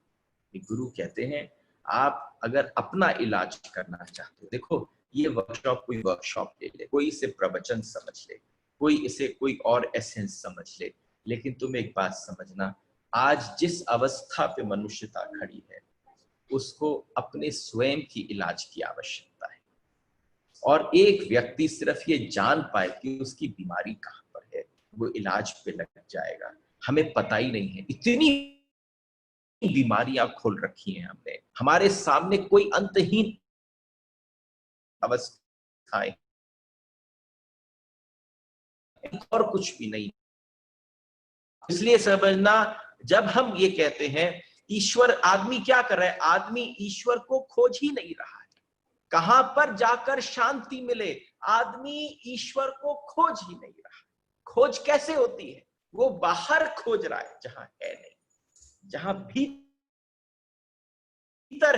एक गुरु कहते हैं आप अगर अपना इलाज करना चाहते हो, देखो ये वर्कशॉप कोई वर्कशॉप ले ले, कोई इसे प्रवचन समझ ले, कोई इसे कोई और एसेंस समझ ले, लेकिन तुम एक बात समझना, आज जिस अवस्था पे मनुष्यता खड़ी है उसको अपने स्वयं की इलाज की आवश्यकता है। और एक व्यक्ति सिर्फ ये जान पाए कि उसकी बीमारी कहां पर है, वो इलाज पे लग जाएगा। हमें पता ही नहीं है, इतनी बीमारियां खोल रखी हैं हमने, हमारे सामने कोई अंतहीन अवस्थाएं, और कुछ भी नहीं। इसलिए समझना, जब हम ये कहते हैं ईश्वर, आदमी क्या कर रहा है, आदमी ईश्वर को खोज ही नहीं रहा है। कहां पर जाकर शांति मिले, आदमी ईश्वर को खोज ही नहीं रहा। खोज कैसे होती है, वो बाहर खोज रहा है जहां है नहीं, जहां भीतर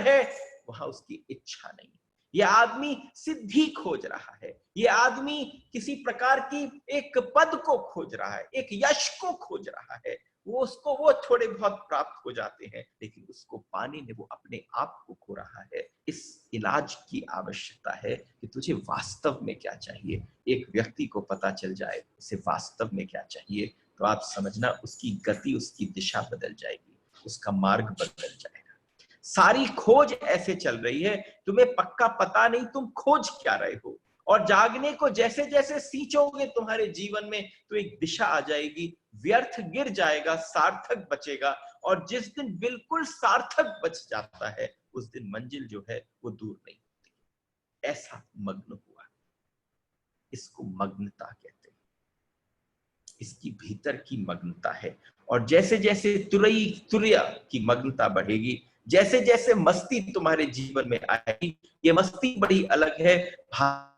है वहां उसकी इच्छा नहीं। यह आदमी सिद्धि खोज रहा है, यह आदमी किसी प्रकार की एक पद को खोज रहा है, एक यश को खोज रहा है। वो थोड़े बहुत प्राप्त हो जाते हैं, लेकिन उसको पाने में वो अपने आप को खो रहा है। इस इलाज की आवश्यकता है कि तुझे वास्तव में क्या चाहिए। एक व्यक्ति को पता चल जाए उसे वास्तव में क्या चाहिए, तो आप समझना उसकी गति, उसकी दिशा बदल जाएगी, उसका मार्ग बदल जाएगा। सारी खोज ऐसे चल रही है, तुम्हें पक्का पता नहीं तुम खोज क्या रहे हो। और जागने को जैसे जैसे सींचोगे तुम्हारे जीवन में, तो एक दिशा आ जाएगी, व्यर्थ गिर जाएगा, सार्थक बचेगा। और जिस दिन बिल्कुल सार्थक बच जाता है, उस दिन मंजिल जो है वो दूर नहीं होती। ऐसा मग्न हुआ, इसको मग्नता कहते हैं, इसकी भीतर की मग्नता है। और जैसे जैसे तुरैया की मग्नता बढ़ेगी, जैसे जैसे मस्ती तुम्हारे जीवन में आएगी, ये मस्ती बड़ी अलग है। भाषा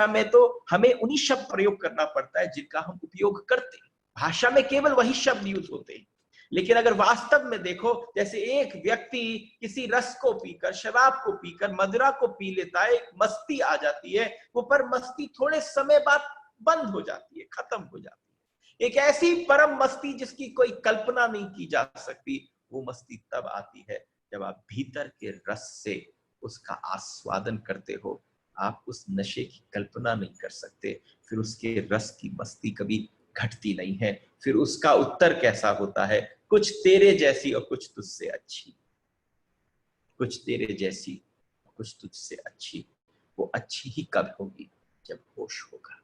में तो हमें उन्हीं शब्द प्रयोग करना पड़ता है जिनका हम उपयोग करते हैं, भाषा में केवल वही शब्द यूज होते हैं। लेकिन अगर वास्तव में देखो, जैसे एक व्यक्ति किसी रस को पीकर, शराब को पीकर, मदिरा को पी लेता है, एक मस्ती आ जाती है, वो पर मस्ती थोड़े समय बाद बंद हो जाती है, खत्म हो जाती है। एक ऐसी परम मस्ती जिसकी कोई कल्पना नहीं की जा सकती, वो मस्ती तब आती है जब आप भीतर के रस से उसका आस्वादन करते हो। आप उस नशे की कल्पना नहीं कर सकते, फिर उसके रस की मस्ती कभी घटती नहीं है। फिर उसका उत्तर कैसा होता है, कुछ तेरे जैसी और कुछ तुझसे अच्छी, कुछ तेरे जैसी कुछ तुझसे अच्छी। वो अच्छी ही कब होगी, जब होश होगा,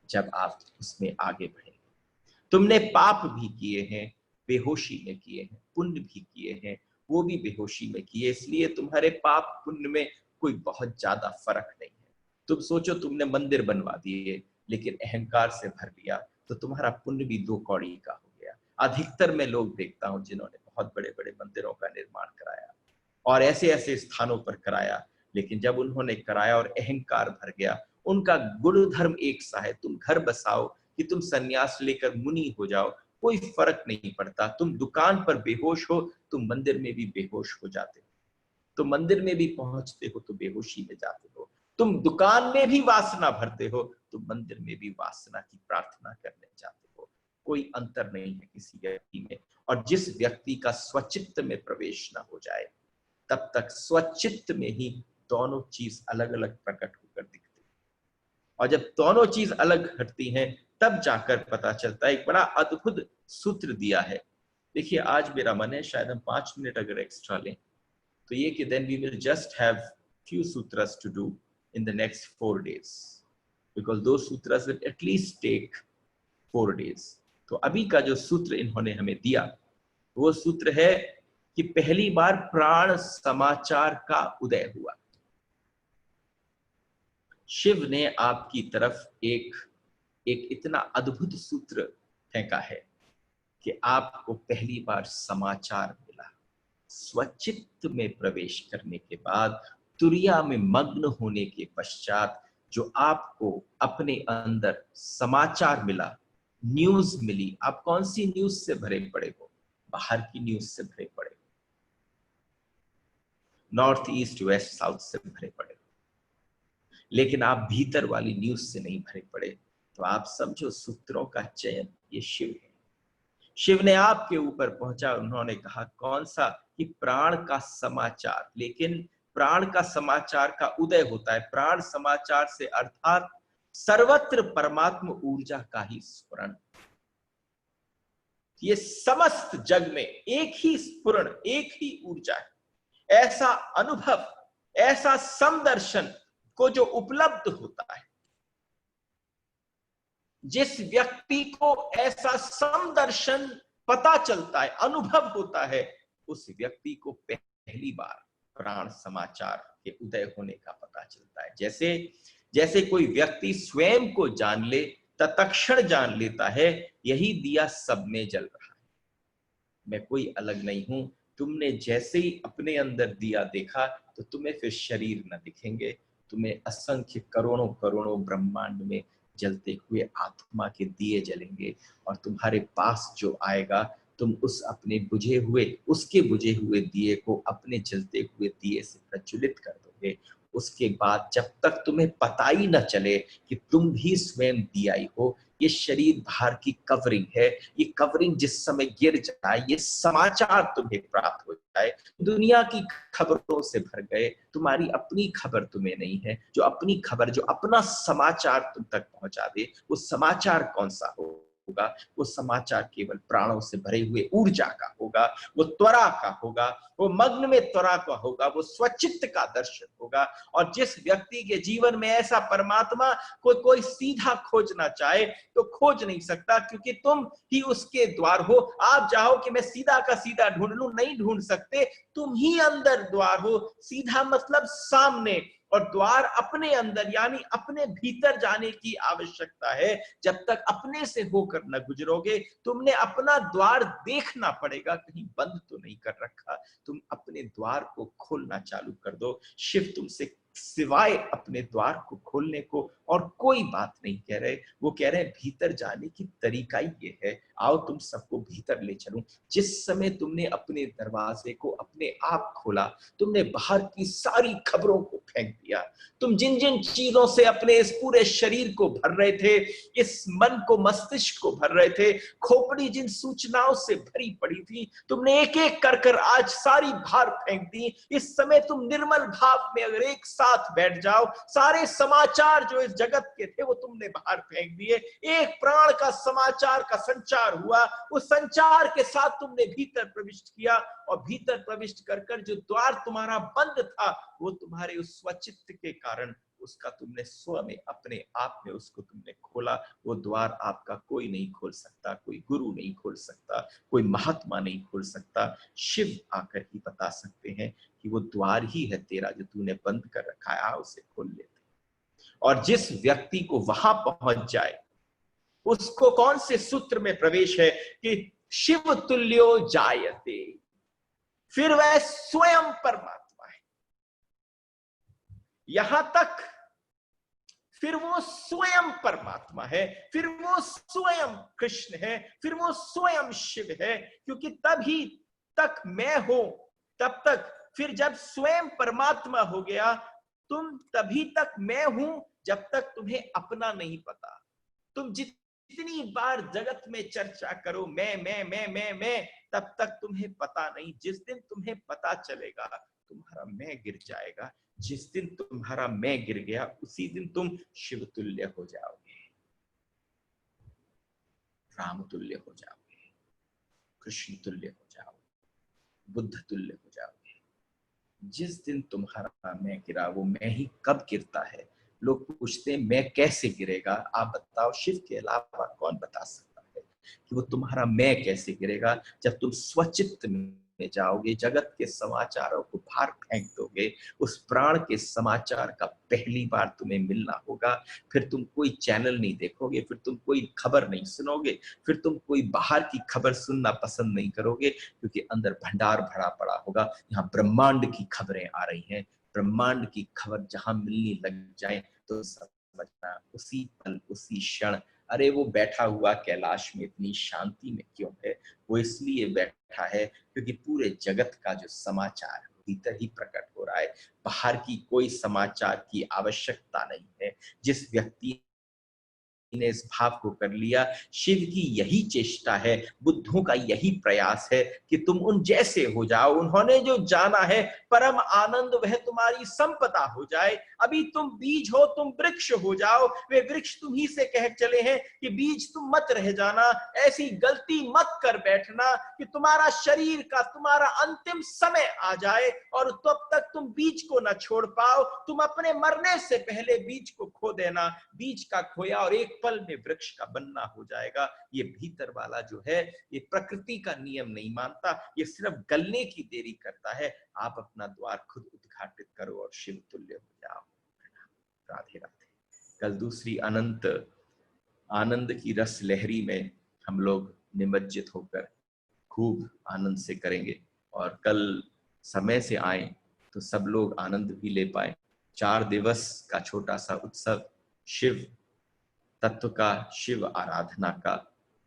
जब आप उसमें आगे बढ़ेंगे। तुमने पाप भी किए हैं, बेहोशी में किए हैं, पुण्य भी किए हैं, वो भी बेहोशी में किए, इसलिए तुम्हारे पाप पुण्य में कोई बहुत ज्यादा फर्क नहीं है। तुम सोचो तुमने मंदिर बनवा दिए, लेकिन अहंकार से भर दिया, तो तुम्हारा पुण्य भी 2 कौड़ी का हो गया। अधिकतर मैं लोग देखता हूं जिन्होंने बहुत बड़े बड़े मंदिरों का निर्माण कराया और ऐसे ऐसे स्थानों पर कराया, लेकिन जब उन्होंने कराया और अहंकार भर गया, उनका गुणधर्म एक सा है, तुम घर बसाओ कि तुम सन्यास लेकर मुनि हो जाओ, कोई फर्क नहीं पड़ता। तुम दुकान पर बेहोश हो, तुम मंदिर में भी बेहोश हो जाते हो, तुम मंदिर में भी पहुंचते हो तो बेहोशी में जाते हो, तुम दुकान में भी वासना भरते हो, तुम मंदिर में भी वासना की प्रार्थना करने जाते हो। कोई अंतर नहीं है किसी व्यक्ति में। और जिस व्यक्ति का स्वचित्त में प्रवेश ना हो जाए, तब तक स्वचित्त में ही दोनों चीज अलग अलग प्रकट होकर दिखती है। और जब दोनों चीज अलग हटती हैं, तब जाकर पता चलता है। एक बड़ा अद्भुत सूत्र दिया है। देखिए, आज मेरा मन है शायद हम 5 मिनट अगर एक्स्ट्रा लें तो ये कि then we will just have few sutras to do in the next 4 days, because those sutras will at least take 4 days. तो अभी का जो सूत्र इन्होंने हमें दिया, वो सूत्र है कि पहली बार प्राण समाचार का उदय हुआ। शिव ने आपकी तरफ एक इतना अद्भुत सूत्र फेंका है कि आपको पहली बार समाचार मिला। स्वचित्त में प्रवेश करने के बाद, तुरिया में मग्न होने के पश्चात जो आपको अपने अंदर समाचार मिला, न्यूज मिली। आप कौन सी न्यूज से भरे पड़े हो? बाहर की न्यूज से भरे पड़े हो, नॉर्थ ईस्ट वेस्ट साउथ से भरे पड़े हो, लेकिन आप भीतर वाली न्यूज से नहीं भरे पड़े। तो आप समझो, सूत्रों का चयन ये शिव है। शिव ने आपके ऊपर पहुंचा, उन्होंने कहा कौन सा? कि प्राण का समाचार। लेकिन प्राण का समाचार का उदय होता है, प्राण समाचार से अर्थात सर्वत्र परमात्म ऊर्जा का ही स्फुरण। ये समस्त जग में एक ही स्फुरण, एक ही ऊर्जा है। ऐसा अनुभव, ऐसा समदर्शन को जो उपलब्ध होता है, जिस व्यक्ति को ऐसा समदर्शन पता चलता है, अनुभव होता है, उस व्यक्ति को पहली बार प्राण समाचार के उदय होने का पता चलता है। जैसे जैसे कोई व्यक्ति स्वयं को जान ले, तत्क्षण जान लेता है यही दिया सब में जल रहा है, मैं कोई अलग नहीं हूं। तुमने जैसे ही अपने अंदर दिया देखा तो तुम्हें फिर शरीर न दिखेंगे, तुम्हें असंख्य करोड़ों करोड़ों ब्रह्मांड में जलते हुए आत्मा के दिए जलेंगे। और तुम्हारे पास जो आएगा, तुम उस अपने बुझे हुए, उसके बुझे हुए दिए को अपने जलते हुए दिए से प्रज्वलित कर दोगे। उसके बाद जब तक तुम्हें पता ही न चले कि तुम भी स्वयं दिया ही हो, ये शरीर बाहर की कवरिंग है, ये कवरिंग जिस समय गिर जाए, ये समाचार तुम्हें प्राप्त हो जाए, दुनिया की खबरों से भर गए, तुम्हारी अपनी खबर तुम्हें नहीं है। जो अपनी खबर, जो अपना समाचार तुम तक पहुंचा दे, वो समाचार कौन सा होगा? वो समाचार केवल प्राणों से भरे हुए ऊर्जा का होगा, वो त्वरा का होगा, वो मग्न में त्वरा का होगा, वो स्वचित्त का दर्शन होगा। और जिस व्यक्ति के जीवन में ऐसा परमात्मा कोई सीधा खोजना चाहे तो खोज नहीं सकता, क्योंकि तुम ही उसके द्वार हो। आप चाहो कि मैं सीधा का सीधा ढूंढ लूं, नहीं ढूंढ सकते। तुम ही अंदर द्वार हो। सीधा मतलब सामने, और द्वार अपने अंदर, यानी अपने भीतर जाने की आवश्यकता है। जब तक अपने से होकर न गुजरोगे, तुमने अपना द्वार देखना पड़ेगा, कहीं बंद तो नहीं कर रखा। तुम अपने द्वार को खोलना चालू कर दो। शिव तुमसे सिवाय अपने द्वार को खोलने को और कोई बात नहीं कह रहे। वो कह रहे हैं भीतर जाने की तरीका ही ये है, आओ तुम सबको भीतर ले चलूं। जिस समय तुमने अपने दरवाजे को अपने आप खोला, तुमने बाहर की सारी खबरों को फेंक दिया। तुम जिन जिन चीजों से अपने इस पूरे शरीर को भर रहे थे, इस मन को, मस्तिष्क को भर रहे थे, खोपड़ी जिन सूचनाओं से भरी पड़ी थी, तुमने एक एक कर आज सारी बाहर फेंक दी। इस समय तुम निर्मल भाव में अगर एक साथ बैठ जाओ, सारे समाचार जो इस जगत के थे वो तुमने बाहर फेंक दिए। एक प्राण का समाचार का संचार हुआ, उस संचार के साथ तुमने भीतर प्रविष्ट किया, और भीतर प्रविष्ट कर जो द्वार तुम्हारा बंद था, वो तुम्हारे उस स्वचित्त के कारण उसका तुमने स्व में, अपने आप में उसको तुमने खोला। वो द्वार आपका कोई नहीं खोल सकता, कोई गुरु नहीं खोल सकता, कोई महात्मा नहीं खोल सकता। शिव आकर ही बता सकते हैं कि वो द्वार ही है तेरा जो तूने बंद कर रखा है, उसे खोल लेते। और जिस व्यक्ति को वहां पहुंच जाए, उसको कौन से सूत्र में प्रवेश है कि शिव तुल्यो जायते, फिर वह स्वयं परमात्मा है। यहां तक फिर वो स्वयं परमात्मा है, फिर वो स्वयं कृष्ण है, फिर वो स्वयं शिव है, क्योंकि तभी तक मैं हूं तब तक। फिर जब स्वयं परमात्मा हो गया, तुम तभी तक मैं हूं जब तक तुम्हें अपना नहीं पता। तुम जितनी बार जगत में चर्चा करो मैं, तब तक तुम्हें पता नहीं। जिस दिन तुम्हें पता चलेगा तुम्हारा मैं गिर जाएगा। जिस दिन तुम्हारा मैं गिर गया उसी दिन तुम शिव तुल्य हो जाओगे, राम तुल्य हो जाओगे, कृष्ण तुल्य हो जाओगे, बुद्ध तुल्य हो जाओगे। जिस दिन तुम्हारा मैं गिरा, वो मैं ही कब गिरता है? लोग पूछते हैं मैं कैसे गिरेगा? आप बताओ, शिव के अलावा कौन बता सकता है कि वो तुम्हारा मैं कैसे गिरेगा? जब तुम स्वचित्त में जाओगे, जगत के समाचारों को बाहर फेंक दोगे, उस प्राण के समाचार का पहली बार तुम्हें मिलना होगा। फिर तुम कोई चैनल नहीं देखोगे, फिर तुम कोई खबर नहीं सुनोगे, फिर तुम कोई बाहर की खबर सुनना पसंद नहीं करोगे, क्योंकि अंदर भंडार भरा पड़ा होगा। यहाँ ब्रह्मांड की खबरें आ रही हैं। ब्रह्मांड की खबर जहां मिलने लग जाए तो समझना उसी पल उसी क्षण, अरे वो बैठा हुआ कैलाश में इतनी शांति में क्यों है? वो इसलिए बैठा है क्योंकि पूरे जगत का जो समाचार भीतर ही प्रकट हो रहा है। बाहर की कोई समाचार की आवश्यकता नहीं है। जिस व्यक्ति ने इस भाव को कर लिया, शिव की यही चेष्टा है, बुद्धों का यही प्रयास है कि तुम उन जैसे हो जाओ। उन्होंने जो जाना है परम आनंद वह तुम्हारी संपदा हो जाए। अभी तुम बीज हो, तुम वृक्ष हो जाओ। वे वृक्ष तुम ही से कह चले हैं कि बीज तुम मत रह जाना। ऐसी गलती मत कर बैठना कि तुम्हारा शरीर का तुम्हारा अंतिम समय आ जाए और तब तक तुम बीज को न छोड़ पाओ। तुम अपने मरने से पहले बीज को खो देना। बीज का खोया और एक पल में वृक्ष का बनना हो जाएगा। ये भीतर वाला जो है, ये प्रकृति का नियम नहीं मानता, ये सिर्फ गलने की देरी करता है। आप अपना द्वार खुद उद्घाटित करो और शिव तुल्य हो जाओ। राधे राधे। कल दूसरी अनंत आनंद की रस लहरी में हम लोग निमज्जित होकर खूब आनंद से करेंगे, और कल समय से आए तो सब लोग आनंद भी ले पाए। 4 दिवस का छोटा सा उत्सव शिव तत्व का, शिव आराधना का,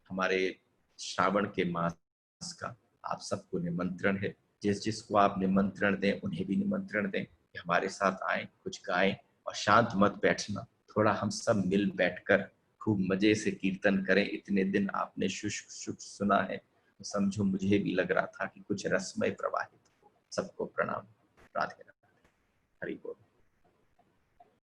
हमारे श्रावण के मास का आप सबको निमंत्रण है। जिस जिसको आप निमंत्रण दें उन्हें भी निमंत्रण दें कि हमारे साथ आए, कुछ गाएं, और शांत मत बैठना, थोड़ा हम सब मिल बैठकर खूब मजे से कीर्तन करें। इतने दिन आपने शुष्क शुक सुना है तो समझो मुझे भी लग रहा था कि कुछ रसमय प्रवाहित हो। सबको प्रणाम। राधे राधे। हरि बोल।